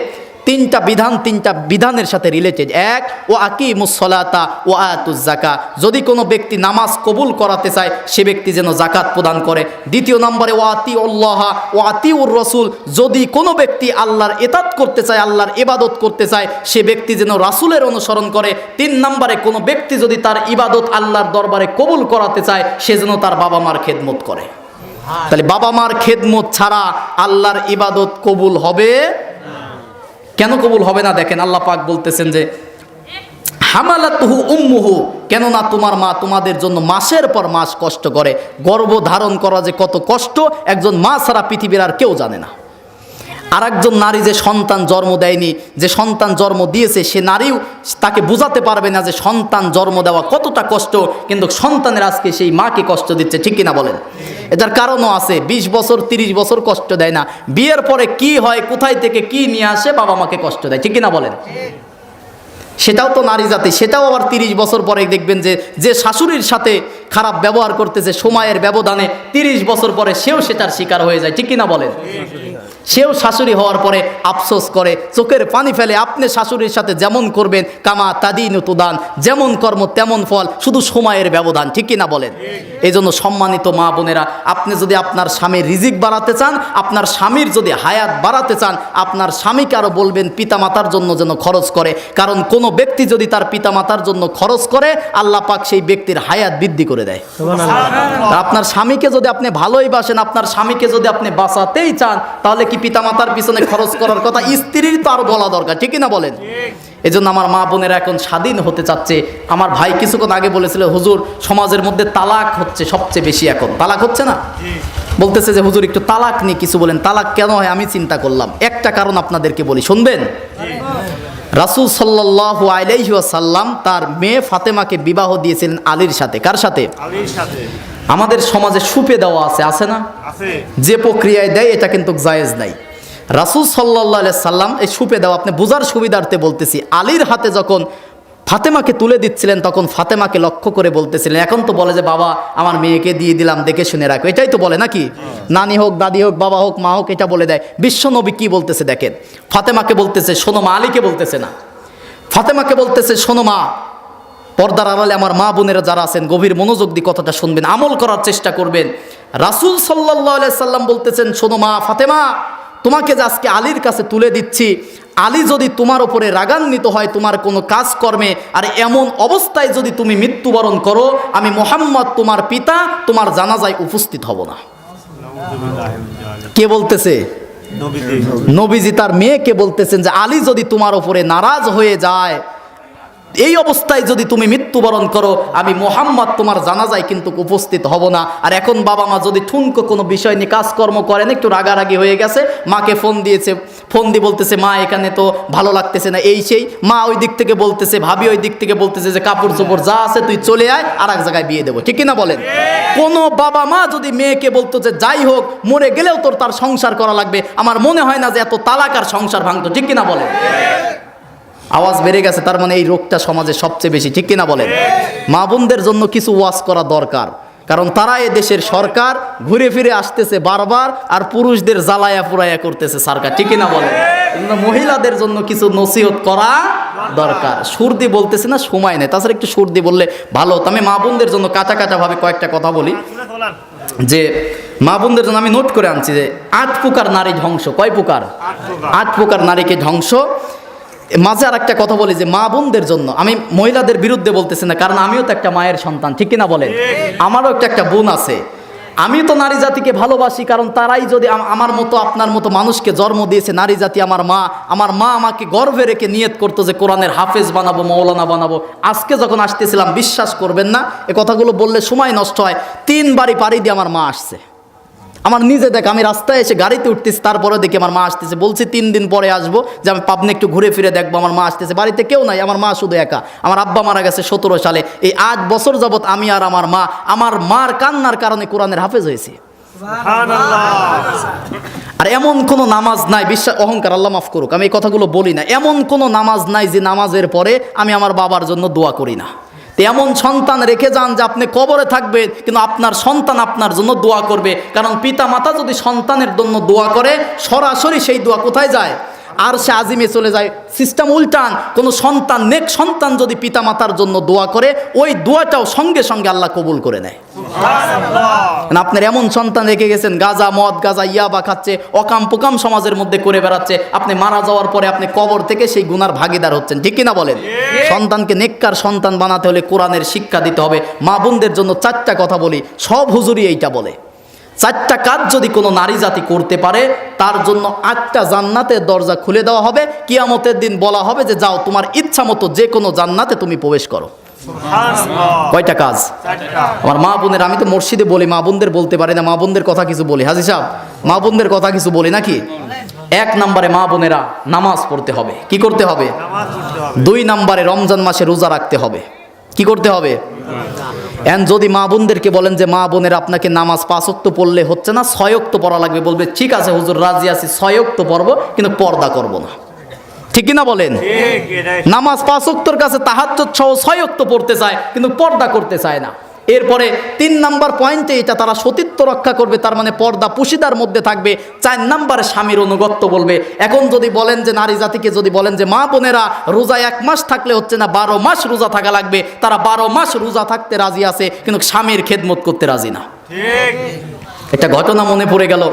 3টা বিধানের সাথে রিলেটেড। 1, ওয়া আকিমুস সালাতা ওয়া আতুজ যাকাত, যদি কোনো ব্যক্তি নামাজ কবুল করাতে চায়, সে ব্যক্তি যেন যাকাত প্রদান করে। 2 নম্বরে, ওয়া আতিউল্লাহ ওয়া আতিউর রাসূল, যদি কোনো ব্যক্তি আল্লাহর ইতাআত করতে চায়, আল্লাহর ইবাদত করতে চায়, সে ব্যক্তি যেন রাসূলের অনুসরণ করে। 3 নম্বরে, কোনো ব্যক্তি যদি তার ইবাদত আল্লাহর দরবারে কবুল করাতে চায়, সে যেন তার বাবা মার খেদমত করে। তাহলে বাবা মার খেদমত ছাড়া আল্লাহর ইবাদত কবুল হবে? কেন কবুল হবে না? দেখেন আল্লাহ পাক বলতেছেন যে হামালাতুহু উম্মুহু, কেননা তোমার মা তোমাদের জন্য মাসের পর মাস কষ্ট করে। গর্ভ ধারণ করা যে কত কষ্ট, একজন মা ছাড়া পৃথিবীর আর কেউ জানে না। আর একজন নারী যে সন্তান জন্ম দেয়নি, যে সন্তান জন্ম দিয়েছে, সে নারীও তাকে বোঝাতে পারবে না যে সন্তান জন্ম দেওয়া কতটা কষ্ট, কিন্তু সন্তানের আজকে সেই মাকে কষ্ট দিচ্ছে। ঠিক কিনা বলেন? এটার কারণও আছে। 20 বছর 30 বছর কষ্ট দেয় না, বিয়ের পরে কি হয়, কোথায় থেকে কি নিয়ে আসে, বাবা মাকে কষ্ট দেয়। ঠিক কিনা বলেন? সেটাও তো নারী জাতি, সেটাও আবার 30 বছর পরে দেখবেন যে শাশুড়ির সাথে খারাপ ব্যবহার করতেছে, সময়ের ব্যবধানে 30 বছর পরে সেও সেটার শিকার হয়ে যায়। ঠিক কিনা বলেন? সেও শাশুড়ি হওয়ার পরে আফসোস করে, চোখের পানি ফেলে। আপনি শাশুড়ির সাথে যেমন করবেন, কামা তাদিনু তুদান, যেমন কর্ম তেমন ফল, শুধু সময়ের ব্যবধান। ঠিক কিনা বলেন? এই জন্য সম্মানিত মা বোনেরা, আপনি যদি আপনার স্বামীর রিজিক বাড়াতে চান, আপনার স্বামীর যদি হায়াত বাড়াতে চান, আপনার স্বামীকে আরও বলবেন পিতামাতার জন্য যেন খরচ করে। কারণ কোনো ব্যক্তি যদি তার পিতামাতার জন্য খরচ করে, আল্লাহ পাক সেই ব্যক্তির হায়াত বৃদ্ধি করে দেয়। আপনার স্বামীকে যদি আপনি ভালোই বাসেন, আপনার স্বামীকে যদি আপনি বাঁচাতেই চান, তাহলে কি পিতামাতার পিছনে খরচ করার কথা স্ত্রীর তো আরো বলা দরকার। ঠিক কিনা বলেন? এই জন্য আমার মা বোনেরা এখন স্বাধীন হতে চাচ্ছে। আমার ভাই কিছুক্ষণ আগে বলেছিল, হুজুর সমাজের মধ্যে তালাক হচ্ছে সবচেয়ে বেশি, এখন তালাক হচ্ছে না? বলতেছে যে হুজুর একটু তালাক নিয়ে কিছু বলেন, তালাক কেন হয় আমি চিন্তা করলাম। একটা কারণ আপনাদেরকে বলি, শুনবেন। রাসূল সাল্লাল্লাহু আলাইহি ওয়াসাল্লাম তার মেয়ে ফাতেমাকে বিবাহ দিয়েছিলেন আলীর সাথে। কার সাথে? আলীর সাথে। আমাদের সমাজে সুপে দেওয়া আছে না? আছে। যে প্রক্রিয়ায় দেয় এটা কিন্তু জায়েজ নাই। রাসূল সাল্লাল্লাহু আলাইহি সাল্লাম এই সুপে দেওয়া, আপনি বোঝার সুবিধার্থে বলতেছি, আলীর হাতে যখন ফাতেমাকে তুলে দিচ্ছিলেন তখন ফাতেমাকে লক্ষ্য করে বলতেছিলেন, এখন তো বলে যে বাবা আমার মেয়েকে দিয়ে দিলাম, দেখে শুনে রাখো, এটাই তো বলে নাকি? নানি হোক, দাদি হোক, বাবা হোক, মা হোক, এটা বলে দেয়। বিশ্বনবী কি বলতেছে দেখেন, ফাতেমাকে বলতেছে শোনো মা, আলীকে বলতেছে না, ফাতেমাকে বলতেছে শোনো মা, পর্দার আড়ালে আমার মা বোনেরা যারা আছেন গভীর মনোযোগ দিয়ে কথাটা শুনবেন, আমল করার চেষ্টা করবেন। রাসূল সাল্লাল্লাহু আলাইহি সাল্লাম বলতেছেন শোনো মা ফাতেমা, তোমাকে যে আজকে আলীর কাছে তুলে দিচ্ছি, আলী যদি তোমার উপরে রাগান্বিত হয় তোমার কোনো কাজ কর্মে, আর এমন অবস্থায় যদি তুমি মৃত্যুবরণ করো, আমি মুহাম্মদ তোমার পিতা তোমার জানাজায় উপস্থিত হব না। কে বলতেছে? নবীজি তার মেয়েকে বলতেছেন যে আলী যদি তোমার উপরে নারাজ হয়ে যায়, এই অবস্থায় যদি তুমি মৃত্যুবরণ করো, আমি মুহাম্মদ তোমার জানাজায় কিন্তু উপস্থিত হব না। আর এখন বাবা মা যদি ঠুনকো কোনো বিষয় নিয়ে কাজকর্ম করেন, একটু রাগারাগি হয়ে গেছে, মাকে ফোন দিয়েছে, ফোন দিয়ে বলতেছে মা এখানে তো ভালো লাগতেছে না, এই সেই, মা ওই দিক থেকে বলতেছে, ভাবি ওই দিক থেকে বলতেছে যে কাপড় চোপড় যা আছে তুই চলে আয়, আর এক জায়গায় বিয়ে দেবো, ঠিক কিনা বলেন? কোনো বাবা মা যদি মেয়েকে বলতো যে যাই হোক মরে গেলেও তোর তার সংসার করা লাগবে, আমার মনে হয় না যে এত তালাক আর সংসার ভাঙতো, ঠিক কিনা বলেন? আওয়াজ বেড়ে গেছে, তার মানে এই রোগটা সমাজে সবচেয়ে বেশি, ঠিক কিনা বলেন? মা বোনদের জন্য কিছু ওয়াজ করা দরকার, কারণ তারা এ দেশের সরকার, ঘুরে ফিরে আসতেছে বারবার, আর পুরুষদের জ্বালায়া পুরাইয়া করতেছে সরকার, ঠিক কিনা বলেন? মহিলাদের জন্য কিছু নসিহত করা দরকার। সুরদি বলতেছে না, সময় নেই, তাছাড়া একটু সুরদি বললে ভালো হতো। আমি মা বোনদের জন্য কাঁচা কাঁচা ভাবে কয়েকটা কথা বলি, যে মা বোনদের জন্য আমি নোট করে আনছি যে 8 প্রকার নারী ধ্বংস। কয় প্রকার? 8 প্রকার নারীকে ধ্বংস। মাঝে আর একটা কথা বলি যে মা বোনদের জন্য, আমি মহিলাদের বিরুদ্ধে বলতেছি না, কারণ আমিও তো একটা মায়ের সন্তান, ঠিক কিনা বলেন? আমারও একটা বোন আছে, আমি তো নারী জাতিকে ভালোবাসি, কারণ তারাই যদি আমার মতো আপনার মতো মানুষকে জন্ম দিয়েছে, নারী জাতি আমার মা আমাকে গর্ভে রেখে নিয়ত করতো যে কোরআনের হাফেজ বানাবো, মৌলানা বানাবো। আজকে যখন আসতেছিলাম, বিশ্বাস করবেন না, এ কথাগুলো বললে সময় নষ্ট হয়, 3 বারই পাড়ি দিয়ে আমার মা আসছে। আমার নিজে দেখ, আমি রাস্তায় এসে গাড়িতে উঠতেছি, তারপরে দেখি আমার মা আসতেছে, বলছি 3 দিন পরে আসবো, যে আমি পাবনা একটু ঘুরে ফিরে দেখবো, আমার মা আসতেছে। বাড়িতে কেউ নাই, আমার মা শুধু একা। আমার আব্বা মারা গেছে 17 সালে। এই 8 বছর যাবৎ আমি আর আমার মার কান্নার কারণে কোরআনের হাফেজ হয়েছি। আর এমন কোনো নামাজ নাই, বিশ্বাস অহংকার আল্লাহ মাফ করুক, আমি এই কথাগুলো বলি না, এমন কোনো নামাজ নাই যে নামাজের পরে আমি আমার বাবার জন্য দোয়া করি না। এমন সন্তান রেখে যান যে আপনি কবরে থাকবেন কিন্তু আপনার সন্তান আপনার জন্য দোয়া করবে, কারণ পিতা মাতা যদি সন্তানের জন্য দোয়া করে, সরাসরি সেই দোয়া কোথায় যায়? আর সে আজিমে চলে যায়। সিস্টেম উল্টান, কোনো সন্তান, নেক সন্তান যদি পিতা মাতার জন্য দোয়া করে, ওই দোয়াটাও সঙ্গে সঙ্গে আল্লাহ কবুল করে নেয়। আপনার এমন সন্তান রেখে গেছেন গাঁজা, মদ, গাঁজা, ইয়াবা খাচ্ছে, অকাম পোকাম সমাজের মধ্যে করে বেড়াচ্ছে, আপনি মারা যাওয়ার পরে আপনি কবর থেকে সেই গুনার ভাগিদার হচ্ছেন, ঠিক কিনা বলেন? সন্তানকে নেককার সন্তান বানাতে হলে কোরআনের শিক্ষা দিতে হবে। মা বোনদের জন্য 4টা কথা বলি, সব হুজুরি এইটা বলে, 4টা কাজ যদি কোনো নারী জাতি করতে পারে, তার জন্য 8টা জান্নাতের দরজা খুলে দেওয়া হবে। কিয়ামতের দিন বলা হবে যে যাও তোমার ইচ্ছা মতো যে কোনো জান্নাতে তুমি প্রবেশ করো। কয়টা কাজ? আমার মা বোনের, আমি তো মসজিদে বলি, মা বোনদের বলতে পারি না, মা বোনদের কথা কিছু বলি। হাজী সাহেব, মা বোনদের কথা কিছু বলি নাকি? 1 নম্বরে মা বোনেরা নামাজ পড়তে হবে। কি করতে হবে? 2 নম্বরে রমজান মাসে রোজা রাখতে হবে। কি করতে হবে? যদি মা বোনদেরকে বলেন যে মা বোনের আপনাকে নামাজ 5 ওয়াক্ত পড়লে হচ্ছে না, 6 ওয়াক্ত পড়া লাগবে, বলবে ঠিক আছে হুজুর রাজি আছি, 6 ওয়াক্ত পড়বো, কিন্তু পর্দা করব না, ঠিক কিনা বলেন? নামাজ 5 ওয়াক্তর কাছে তাহাজ্জুদ সহ 6 ওয়াক্ত পড়তে চায়, কিন্তু পর্দা করতে চায় না। এরপরে 3 নাম্বার পয়েন্টে এটা তারা সতীত্ব রক্ষা করবে, তার মানে পর্দা পুশিদার মধ্যে থাকবে। 4 নাম্বারে স্বামীর অনুগত্য বলবে। এখন যদি বলেন যে নারী জাতিকে যদি বলেন যে মা বোনেরা রোজা 1 মাস থাকলে হচ্ছে না, 12 মাস রোজা থাকা লাগবে, তারা 12 মাস রোজা থাকতে রাজি আছে, কিন্তু স্বামীর খেদমত করতে রাজি না। একটা ঘটনা মনে পড়ে গেল,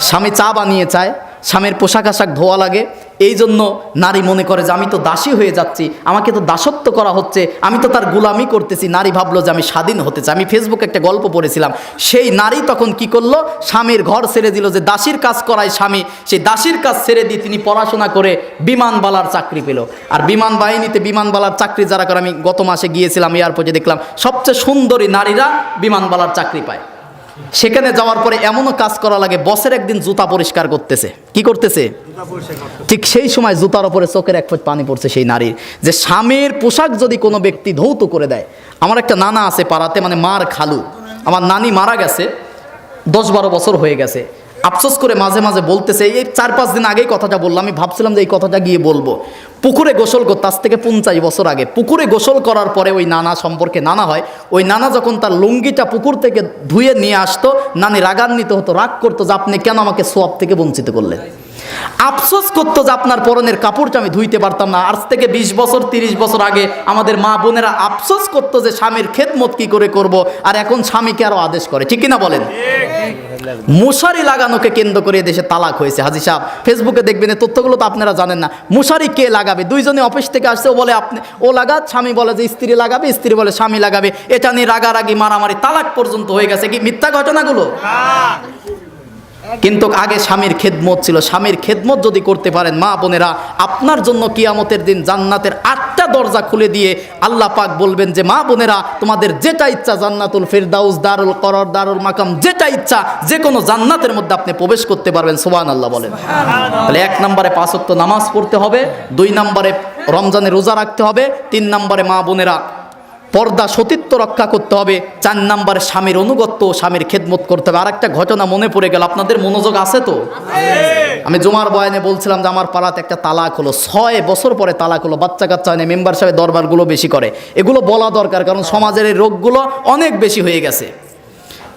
স্বামী চা বানিয়ে চায়, স্বামীর পোশাক আশাক ধোয়া লাগে, এই জন্য নারী মনে করে যে আমি তো দাসী হয়ে যাচ্ছি, আমাকে তো দাসত্ব করা হচ্ছে, আমি তো তার গোলামি করতেছি। নারী ভাবলো যে আমি স্বাধীন হতে চাই। আমি ফেসবুকে একটা গল্প পড়েছিলাম, সেই নারী তখন কি করলো, স্বামীর ঘর ছেড়ে দিল, যে দাসীর কাজ করায় স্বামী, সেই দাসীর কাজ ছেড়ে দিয়ে তিনি পড়াশোনা করে বিমানবালার চাকরি পেল। আর বিমান বাহিনীতে বিমানবালার চাকরি যারা করে, আমি গত মাসে গিয়েছিলাম এয়ারপোর্টে, দেখলাম সবচেয়ে সুন্দরী নারীরা বিমানবালার চাকরি পায়। সেখানে যাওয়ার পরে এমনও কাজ করা লাগে, বসের একদিন জুতা পরিষ্কার করতেছে। কি করতেছে? ঠিক সেই সময় জুতার উপরে চোখের এক ফোঁট পানি পড়ছে সেই নারীর। যে স্বামীর পোশাক যদি কোনো ব্যক্তি ধৌত করে দেয়। আমার একটা নানা আছে পাড়াতে, মানে মার খালু, আমার নানি মারা গেছে 10-12 বছর হয়ে গেছে। আফসোস করে মাঝে মাঝে বলতেছে, এই 4-5 দিন আগেই কথাটা বললাম, আমি ভাবছিলাম যে এই কথাটা গিয়ে বলবো। পুকুরে গোসল করতে আজ থেকে 50 বছর আগে পুকুরে গোসল করার পরে ওই নানা সম্পর্কে নানা হয়, ওই নানা যখন তার লুঙ্গিটা পুকুর থেকে ধুয়ে নিয়ে আসতো, নানি রাগান্বিত হতো, রাগ করতো যে আপনি কেন আমাকে সোয়াব থেকে বঞ্চিত করলেন। আফসোস করতো যে আপনার পরনের কাপড়টা আমি ধুইতে পারতাম না। আজ থেকে 20 বছর 30 বছর আগে আমাদের মা বোনেরা আফসোস করতো যে স্বামীর খেদমত কি করে করব, আর এখন স্বামীকে আরো আদেশ করে। ঠিক কিনা বলেন? মশারি লাগানোকে কেন্দ্র করে দেশে তালাক হয়েছে। হাজি সাহেব ফেসবুকে দেখবেন, এই তথ্যগুলো তো আপনারা জানেন না। মশারি কে লাগাবে? দুইজনে অফিস থেকে আসছে, ও বলে আপনি, ও লাগাত, স্বামী বলে যে স্ত্রী লাগাবে, স্ত্রী বলে স্বামী লাগাবে। এটা নিয়ে রাগারাগি মারামারি তালাক পর্যন্ত হয়ে গেছে। কি মিথ্যা ঘটনাগুলো? কিন্তু আগে স্বামীর খেদমত ছিল। স্বামীর খেদমত যদি করতে পারেন মা বোনেরা, আপনার জন্য কিয়ামতের দিন জান্নাতের 8টা দরজা খুলে দিয়ে আল্লাহ পাক বলবেন যে মা বোনেরা তোমাদের যেটা ইচ্ছা, জান্নাতুল ফিরদাউস, দারুল করর, দারুল মাকাম, যেটা ইচ্ছা যে কোনো জান্নাতের মধ্যে আপনি প্রবেশ করতে পারবেন। সুবহানাল্লাহ বলেন। তাহলে 1 নম্বরে 5 ওয়াক্ত নামাজ পড়তে হবে, 2 নম্বরে রমজানে রোজা রাখতে হবে, 3 নম্বরে মা বোনেরা পর্দা সতীত্ব রক্ষা করতে হবে, 4 নম্বরে স্বামীর অনুগত্য, স্বামীর খেদমত করতে হবে। আর একটা ঘটনা মনে পড়ে গেল, আপনাদের মনোযোগ আছে তো? আমি জুমার বয়ানে বলছিলাম যে আমার পাড়াতে একটা তালাক হলো, 6 বছর পরে তালাক হলো। বাচ্চা কাচ্চা হয় না, মেম্বার সাহেব দরবারগুলো বেশি করে। এগুলো বলা দরকার, কারণ সমাজের এই রোগগুলো অনেক বেশি হয়ে গেছে।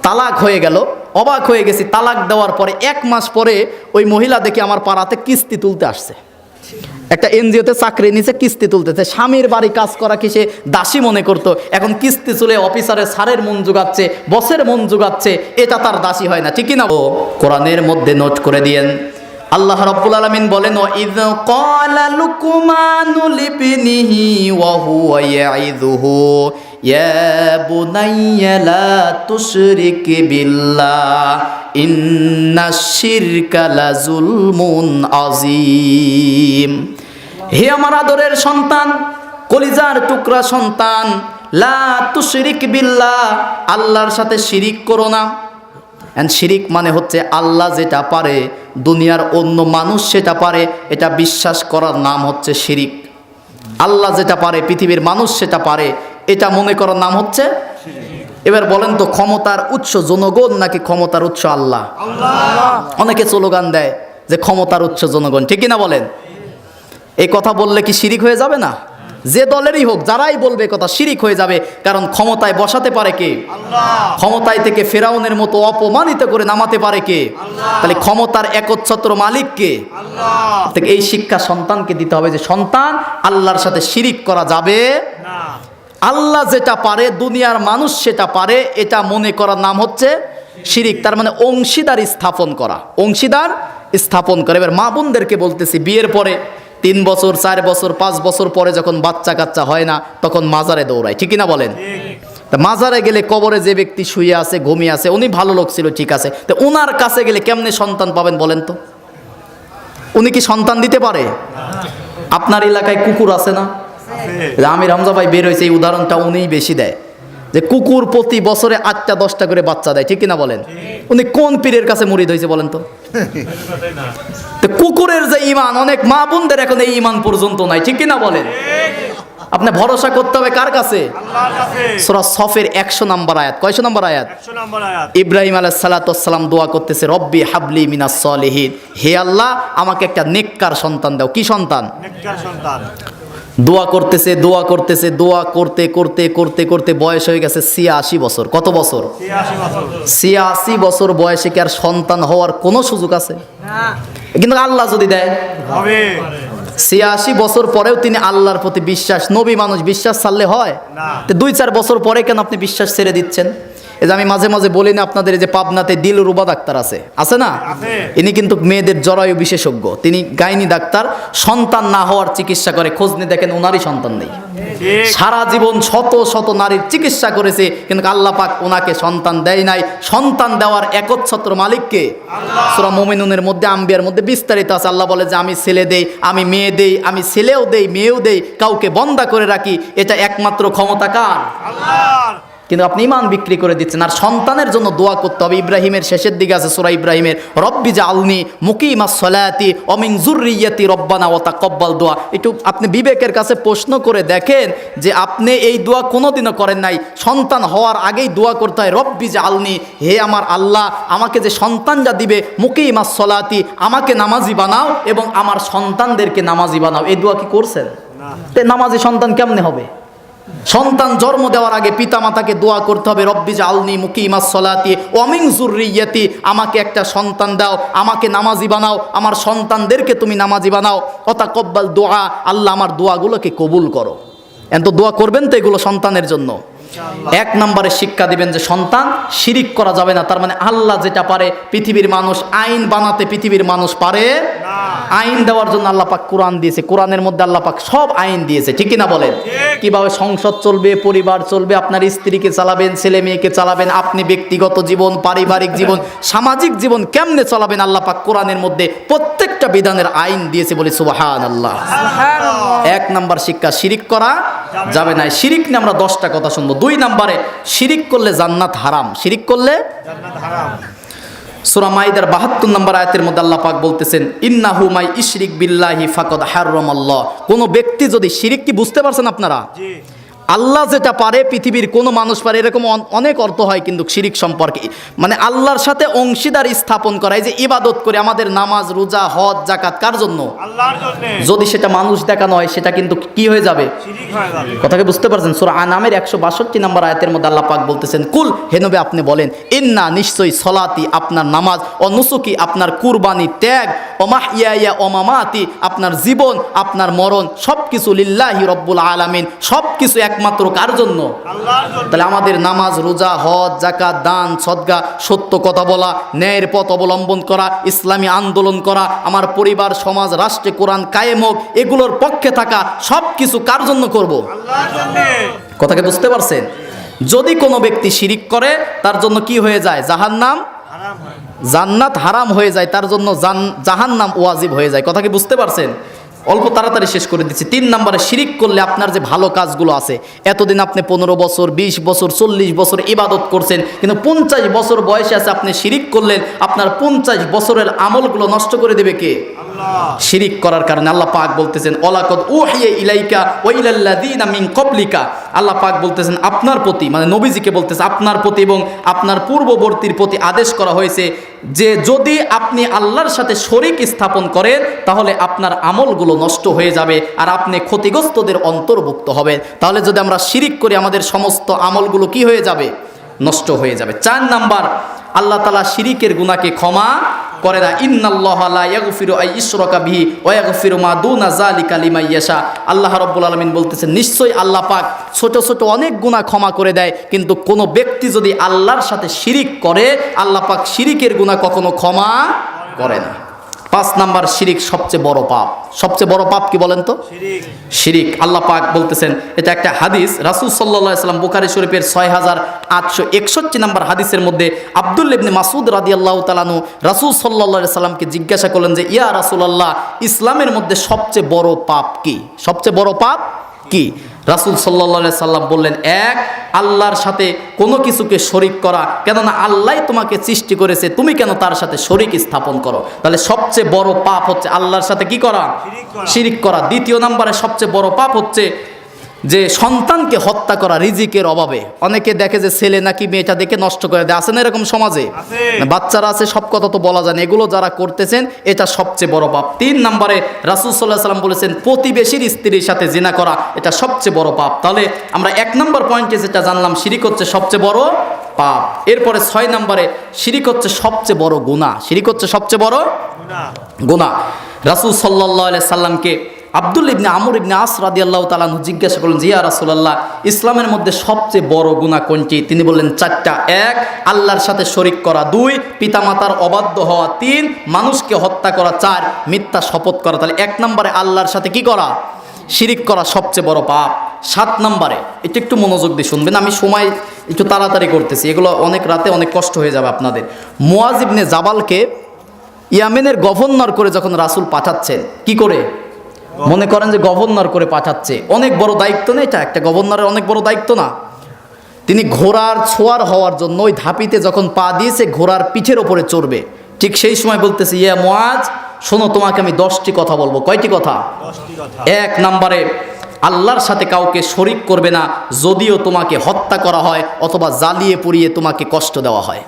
তালাক হয়ে গেল, অবাক হয়ে গেছি। তালাক দেওয়ার পরে 1 মাস পরে ওই মহিলা দেখি আমার পাড়াতে কিস্তি তুলতে আসছে। একটা এনজিওতে চাকরি নিচে কিস্তি তুলতেছে। স্বামীর বাড়ি কাজ করা কি সে দাসী মনে করতো, এখন কিস্তি চলে অফিসারের স্যারের মন জোগাচ্ছে, বসের মন জোগাচ্ছে, এটা তার দাসী হয় না। ঠিক না? ও কোরআনের মধ্যে নোট করে দিয়েন, আল্লাহ রাব্বুল আলামিন বলেন, ওয়াইয ক্বালা লুকমানু লিবনিহি ওয়া হুয়া ইয়াইযুহু ইয়া বুনাইয়া লা তুশরিক বিল্লাহ ইন্নাশ শিরকা লাযুলমুন আযীম। হে আমার আদরের সন্তান, কলিজার টুকরা সন্তান, লা তুশরিক বিল্লাহ, আল্লাহর সাথে শিরিক করো না। এন্ড শিরিক মানে হচ্ছে আল্লাহ যেটা পারে দুনিয়ার অন্য মানুষ সেটা পারে, এটা বিশ্বাস করার নাম হচ্ছে শিরিক। আল্লাহ যেটা পারে পৃথিবীর মানুষ সেটা পারে, এটা মনে করার নাম হচ্ছে। এবার বলেন তো, ক্ষমতার উৎস জনগণ নাকি ক্ষমতার উৎস আল্লাহ? অনেকে স্লোগান দেয় যে ক্ষমতার উৎস জনগণ। ঠিক না বলেন? এই কথা বললে কি শিরিক হয়ে যাবে না? যে দলেরই হোক, যারাই বলবে কথা, শিরিক হয়ে যাবে। কারণ ক্ষমতায় বসাতে পারে কে? আল্লাহ। ক্ষমতায় থেকে ফেরাউনের মতো অপমানিত করে নামাতে পারে কে? আল্লাহ। তাহলে ক্ষমতার একচ্ছত্র মালিক কে? আল্লাহ। এই শিক্ষা সন্তানকে দিতে হবে যে সন্তান, আল্লাহর সাথে শিরিক করা যাবে না। আল্লাহ যেটা পারে দুনিয়ার মানুষ সেটা পারে, এটা মনে করার নাম হচ্ছে শিরিক। তার মানে অংশীদার স্থাপন করা, অংশীদার স্থাপন করে। এবার মা বোনদেরকে বলতেছি, বিয়ের পরে 3 বছর 4 বছর 5 বছর পরে যখন বাচ্চা কাচ্চা হয় না, তখন মাজারে দৌড়ায়। ঠিক না বলেন? তা মাজারে গেলে কবরে যে ব্যক্তি শুয়ে আছে, ঘুমিয়ে আছে, উনি ভালো লোক ছিল, ঠিক আছে, তো ওনার কাছে গেলে কেমনে সন্তান পাবেন বলেন তো? উনি কি সন্তান দিতে পারে? আপনার এলাকায় কুকুর আছে না? আমির হামজা ভাই বের হয়েছে, এই উদাহরণটা উনিই বেশি দেয়, যে কুকুর প্রতি বছরে 8টা 10টা করে বাচ্চা দেয়। ঠিক কিনা বলেন? উনি কোন পীরের কাছে মুরিদ হয়েছে বলেন তো? কুকুরের যে ঈমান, অনেক মা বোনদের এখন এই ঈমান পর্যন্ত নাই। ঠিক কিনা বলেন? আপনি ভরসা করতে হবে কার কাছে? আল্লাহর কাছে। সূরা সফের 100 নম্বর আয়াত। কয়শো নম্বর আয়াত? 100 নম্বর আয়াত। ইব্রাহিম আলাইহিস সালাতু ওয়াস সালাম দোয়া করতেছে, রব্বি হাবলি মিনাস সলিহিন, হে আল্লাহ আমাকে একটা নেককার সন্তান দাও। কি সন্তান? নেককার সন্তান। দোয়া করতেছে, দোয়া করতেছে, দোয়া করতে করতে করতে করতে বয়স হয়ে গেছে 86 বছর। কত বছর? 86 বছর বয়সে কি আর সন্তান হওয়ার কোনো সুযোগ আছে? কিন্তু আল্লাহ যদি দেয় হবে। 86 বছর পরেও তিনি আল্লাহর প্রতি বিশ্বাস, নবী মানুষ বিশ্বাস ছাড়লে হয়? তো 2-4 বছর পরে কেন আপনি বিশ্বাস ছেড়ে দিচ্ছেন? এই যে আমি মাঝে মাঝে বলি না আপনাদের, যে পাবনাতে দিলরুবা ডাক্তার আছে না? ইনি কিন্তু মেয়েদের জরায়ু বিশেষজ্ঞ, তিনি গাইনি ডাক্তার, সন্তান না হওয়ার চিকিৎসা করে। খোঁজ নিয়ে দেখেন ওনারই সন্তান নেই। সারা জীবন শত শত নারীর চিকিৎসা করেছে, কিন্তু আল্লাহ পাক ওনাকে সন্তান দেয় নাই। সন্তান দেওয়ার একচ্ছত্র মালিককে সূরা মুমিনুনের মধ্যে, আম্বিয়ার মধ্যে বিস্তারিত আছে। আল্লাহ বলে যে আমি ছেলে দেই, আমি মেয়ে দেই, আমি ছেলেও দেই মেয়েও দেই, কাউকে বন্দা করে রাখি। এটা একমাত্র ক্ষমতা কার? আল্লাহর। কিন্তু আপনি ইমান বিক্রি করে দিচ্ছেন। আর সন্তানের জন্য দোয়া করতে হবে। ইব্রাহিমের শেষের দিকে আছে সূরা ইব্রাহিমের, রব্বি জাআলনি মুকিমাস সালাতি ওয়া মিন যুররিয়াতি রব্বানা ওয়া তাকাব্বাল দোয়া। একটু আপনি বিবেকের কাছে প্রশ্ন করে দেখেন যে আপনি এই দোয়া কোনোদিনও করেন নাই। সন্তান হওয়ার আগেই দোয়া করতে হয়, রব্বি জাআলনি, হে আমার আল্লাহ আমাকে যে সন্তানটা দিবে, মুকিমাস সালাতি, আমাকে নামাজি বানাও এবং আমার সন্তানদেরকে নামাজি বানাও। এই দোয়া কি করছেন? নামাজি সন্তান কেমনে হবে? সন্তান জন্ম দেওয়ার আগে পিতামাতাকে দোয়া করতে হবে, রব্বি জাআলনি মুকিমাস সালাতি ওয়া মিন যুররিয়াতি, আমাকে একটা সন্তান দাও, আমাকে নামাজি বানাও, আমার সন্তানদেরকে তুমি নামাজি বানাও। ওয়া তাকাব্বাল দোয়া, আল্লাহ আমার দোয়াগুলোকে কবুল করো। এত দোয়া করবেন তো এগুলো সন্তানের জন্য। এক নম্বরে শিক্ষা দিবেন যে সন্তান শিরিক করা যাবে না। তার মানে আল্লাহ যেটা পারে, পৃথিবীর মানুষ আইন বানাতে পৃথিবীর মানুষ পারে না। আইন দেওয়ার জন্য আল্লাহ পাক কোরআন দিয়েছে, কোরআনের মধ্যে আল্লাহ পাক সব আইন দিয়েছে, ঠিক কিনা বলেন? কিভাবে সংসার চলবে, পরিবার চলবে, আপনার স্ত্রীকে চালাবেন, ছেলে মেয়েকে চালাবেন, আপনি ব্যক্তিগত জীবন, পারিবারিক জীবন, সামাজিক জীবন কেমনে চালাবেন, আল্লাহ পাক কোরআনের মধ্যে প্রত্যেকটা বিধানের আইন দিয়েছে, বলি সুবহানাল্লাহ। এক নাম্বার শিক্ষা, শিরিক করা যাবে না। শিরিক নিয়ে আমরা 10টা কথা শুনবো। 2 নম্বরে, শিরিক করলে জান্নাত হারাম। শিরিক করলে জান্নাত হারাম। সূরা মাইদার 72 নম্বর আয়াতের মধ্যে আল্লাহ পাক বলতেছেন, ইন্নাহু মাই ইশরিক বিল্লাহি ফাকাদ হারামাল্লাহ। কোন ব্যক্তি যদি শিরিক, কি বুঝতে পারছেন আপনারা? জি। আল্লাহ যেটা পারে পৃথিবীর কোনো মানুষ পারে, এরকম অনেক অর্থ হয় কিন্তু শিরিক সম্পর্কে, মানে আল্লাহর সাথে অংশীদার স্থাপন করা। এই যে ইবাদত করে আমাদের নামাজ, রোজা, হজ, যাকাত, কার জন্য? আল্লাহর জন্য। যদি সেটা মানুষ দেখানো হয় সেটা কিন্তু কি হয়ে যাবে? শিরিক হয়ে যাবে। কথাকে বুঝতে পারছেন? সূরা আনামের 162 নম্বর আয়াতের মধ্যে আল্লাহ পাক বলতেছেন, কুল, হে নবী আপনি বলেন, ইন্না, নিশ্চয়ই, সলাতি আপনার নামাজ, ও নুসুকি আপনার কুরবানি, ত্যাগ, ও মাহইয়া ও মামাতি আপনার জীবন, আপনার মরণ, সবকিছু লিল্লাহি রব্বুল আলামিন, সবকিছু একমাত্র কার জন্য? আল্লাহর জন্য। তাহলে আমাদের নামাজ, রোজা, হজ, যাকাত, দান, সদকা, সত্য কথা বলা, ন্যায়ের পথ অবলম্বন করা, ইসলামী আন্দোলন করা, আমার পরিবার, সমাজ, রাষ্ট্রে কোরআন কায়েম হোক, এগুলোর পক্ষে থাকা, সবকিছু কার জন্য করব? আল্লাহর জন্য। কথাকে বুঝতে পারছেন? যদি কোনো ব্যক্তি শিরিক করে তার জন্য কি হয়ে যায়? জাহান্নাম, জান্নাত হারাম হয়ে যায়, তার জন্য জাহান্নাম ওয়াজিব হয়ে যায়। কথা কি বুঝতে পারছেন? অল্প তাড়াতাড়ি শেষ করে দিচ্ছি। 3 নম্বরে, শিরিক করলে আপনার যে ভালো কাজগুলো আছে, এতদিন আপনি 15 বছর, 20 বছর, 40 বছর ইবাদত করছেন, কিন্তু 50 বছর বয়সে আছে আপনি শিরিক করলেন, আপনার 50 বছরের আমলগুলো নষ্ট করে দেবে কে? আল্লাহ। শিরিক করার কারণে আল্লাহ পাক বলতেছেন, ওয়ালাকাদ উহিয়া ইলাইকা ওয়া ইলাল্লাযিনা মিন ক্বাবলিকা, আল্লাহ পাক বলতেছেন আপনার প্রতি, মানে নবীজিকে বলতেছে আপনার প্রতি এবং আপনার পূর্ববর্তীর প্রতি আদেশ করা হয়েছে যে যদি আপনি আল্লাহর সাথে শরীক স্থাপন করেন তাহলে আপনার আমলগুলো নষ্ট হয়ে যাবে আর আপনি ক্ষতিগ্রস্তদের অন্তর্ভুক্ত হবেন। তাহলে যদি আমরা শিরিক করি আমাদের সমস্ত আমলগুলো কি হয়ে যাবে? নষ্ট হয়ে যাবে। 4 নাম্বার, আল্লাহ তাআলা শিরিকের গুনাহকে ক্ষমা করে না। ইন্নাল্লাহা লা ইয়াগফিরু আন ইউশরাকা বিহি ওয়া ইয়াগফিরু মা দুনা যালিকা লিমান ইয়াশা। আল্লাহ রাব্বুল আলামিন বলতেছেন, নিশ্চয়ই আল্লাহ পাক ছোট ছোট অনেক গুনাহ ক্ষমা করে দেয়, কিন্তু কোন ব্যক্তি যদি আল্লাহর সাথে শিরিক করে আল্লাহ পাক শিরিকের গুনাহ কখনো ক্ষমা করে না। 5 নাম্বার, শিরিক সবচেয়ে বড় পাপ। সবচেয়ে বড় পাপ কি বলেন তো? শিরিক। আল্লাহ পাক বলতেছেন, এটা একটা হাদিস, রাসূল সাল্লাল্লাহু আলাইহি সাল্লাম বুখারী শরীফের 6861 নম্বর হাদিসের মধ্যে আব্দুল্লাহ ইবনে মাসউদ রাদিয়াল্লাহু তাআলা আনহু রাসূল সাল্লাল্লাহু আলাইহি সাল্লামকে জিজ্ঞাসা করলেন যে, ইয়া রাসূলুল্লাহ, ইসলামের মধ্যে সবচেয়ে বড় পাপ কি? সবচেয়ে বড় পাপ কি? রাসূল সাল্লাল্লাহু আলাইহি সাল্লাম বললেন, এক, আল্লাহর সাথে কোনো কিছুকে শরীক করা, কেননা আল্লাহই তোমাকে সৃষ্টি করেছে, তুমি কেন তার সাথে শরীক স্থাপন করো? তাহলে সবচেয়ে বড় পাপ হচ্ছে আল্লাহর সাথে কি করা? শিরিক করা। 2 নম্বরে সবচেয়ে বড় পাপ হচ্ছে যে সন্তানকে হত্যা করা রিজিকের অভাবে। অনেকে দেখে যে ছেলে নাকি মেয়েটা দেখে নষ্ট করে দেয়, আছে না এরকম সমাজে? বাচ্চারা আছে, সব কথা তো বলা যায় না, এগুলো যারা করতেছেন এটা সবচেয়ে বড় পাপ। 3 নম্বরে রাসূল সাল্লাল্লাহু আলাইহি সাল্লাম বলেছেন, প্রতিবেশীর স্ত্রীর সাথে জিনা করা, এটা সবচেয়ে বড় পাপ। তাহলে আমরা 1 নম্বর পয়েন্টে যেটা জানলাম, শিরিক হচ্ছে সবচেয়ে বড় পাপ। এরপরে 6 নম্বরে, শিরিক হচ্ছে সবচেয়ে বড় গুনাহ। শিরিক হচ্ছে সবচেয়ে বড় গুনাহ। রাসূল সাল্লাল্লাহু আলাইহি সাল্লামকে আব্দুল্লাহ ইবনে আমর ইবনে আস রাদিয়াল্লাহু তাআলা আনহু জিজ্ঞাসা করলেন যে, ইয়া রাসূলুল্লাহ, ইসলামের মধ্যে সবচেয়ে বড় গুনাহ কোনটি? তিনি বললেন 4টা। 1, আল্লাহর সাথে শরীক করা। 2, পিতামাতার অবাধ্য হওয়া। 3, মানুষকে হত্যা করা। 4, মিথ্যা শপথ করা। তাহলে 1 নম্বরে আল্লাহর সাথে কি করা? শিরিক করা সবচেয়ে বড় পাপ। 7 নম্বরে, এটা একটু মনোযোগ দিয়ে শুনবেন, আমি সময় একটু তাড়াতাড়ি করতেছি, এগুলো অনেক রাতে অনেক কষ্ট হয়ে যাবে আপনাদের। মুয়াজ ইবনে জাবালকে ইয়ামেনের গভর্নর করে যখন রাসূল পাঠাচ্ছেন, কি করে? মনে করেন যে গভর্নর করে পাঠাচ্ছে, অনেক বড় দায়িত্ব না এটা? একটা গভর্নরের অনেক বড় দায়িত্ব না? তিনি ঘোড়ার ছোঁয়ার হওয়ার জন্য ওই ধাপিতে যখন পা দিয়েছে ঘোড়ার পিঠের ওপরে চড়বে, ঠিক সেই সময় বলতেছে, ইয়া মুআজ, শোনো তোমাকে আমি 10টি কথা বলবো। কয়টি কথা? 10টি কথা। 1 নম্বরে, আল্লাহর সাথে কাউকে শরিক করবে না, যদিও তোমাকে হত্যা করা হয় অথবা জ্বালিয়ে পুড়িয়ে তোমাকে কষ্ট দেওয়া হয়।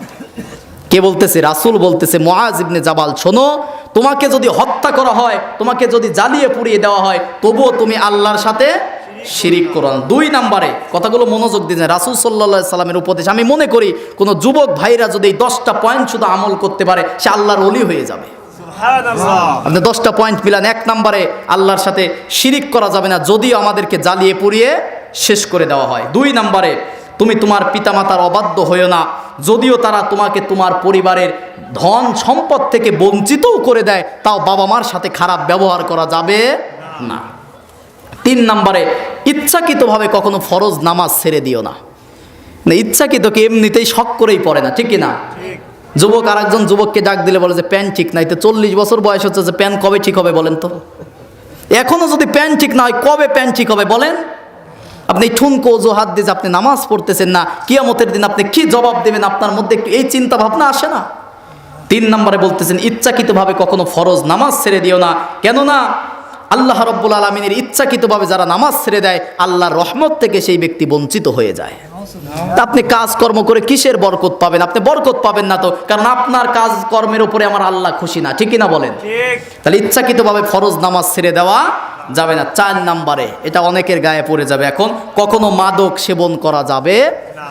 কে বলতেছে? রাসূল বলতেছে, মুআজ ইবনে জাবাল, শোনো, তোমাকে যদি হত্যা করা হয়, তোমাকে যদি জ্বালিয়ে পুড়িয়ে দেওয়া হয়, তবুও তুমি আল্লাহর সাথে শিরিক করো না। 2 নম্বরে, কথাগুলো মনোযোগ দিয়ে, রাসূল সাল্লাল্লাহু আলাইহি সাল্লামের উপদেশ। আমি মনে করি কোনো যুবক ভাইরা যদি এই 10টা পয়েন্ট শুধু আমল করতে পারে, সে আল্লাহর ওলি হয়ে যাবে। সুবহানাল্লাহ। আপনি 10টা পয়েন্ট মিলান। 1 নম্বরে, আল্লাহর সাথে শিরিক করা যাবে না, যদিও আমাদেরকে জ্বালিয়ে পুড়িয়ে শেষ করে দেওয়া হয়। 2 নম্বরে, তুমি তোমার পিতামাতার অবাধ্য হইও না, যদিও তারা তোমাকে তোমার পরিবারের ধন সম্পদ থেকে বঞ্চিতও করে দেয়, তাও বাবা মার সাথে খারাপ ব্যবহার করা যাবে না। 3 নম্বরে, ইচ্ছাকৃতভাবে কখনো ফরজ নামাজ ছেড়ে দিও না। ইচ্ছাকৃত কি এমনিতেই শখ করেই পড়ে না, ঠিক কি না? যুবক আর একজন যুবককে ডাক দিলে বলে যে প্যান্ট ঠিক নাই, তো 40 বছর বয়স হচ্ছে, যে প্যান্ট কবে ঠিক হবে বলেন তো? এখনো যদি প্যান্ট ঠিক না হয়, কবে প্যান্ট ঠিক হবে বলেন? আপনি ঠুনকো অজুহাত দিয়ে যে আপনি নামাজ পড়তেছেন না, কিয়ামতের দিন আপনি কি জবাব দেবেন? আপনার মধ্যে একটু এই চিন্তা ভাবনা আসে না? 3 নম্বরে বলতেছেন, ইচ্ছাকৃতভাবে কখনো ফরজ নামাজ ছেড়ে দিও না, কেননা আল্লাহ রাব্বুল আলামিনের ইচ্ছাকৃতভাবে যারা নামাজ ছেড়ে দেয়, আল্লাহর রহমত থেকে সেই ব্যক্তি বঞ্চিত হয়ে যায়। তা আপনি কাজকর্ম করে কিসের বরকত পাবেন? আপনি বরকত পাবেন না তো, কারণ আপনার কাজ কর্মের উপরে আমার আল্লাহ খুশি না, ঠিক না বলেন? তাহলে ইচ্ছাকৃতভাবে ফরজ নামাজ ছেড়ে দেওয়া যাবে না। 4 নম্বরে, এটা অনেকের গায়ে পড়ে যাবে এখন, কখনো মাদক সেবন করা যাবে না।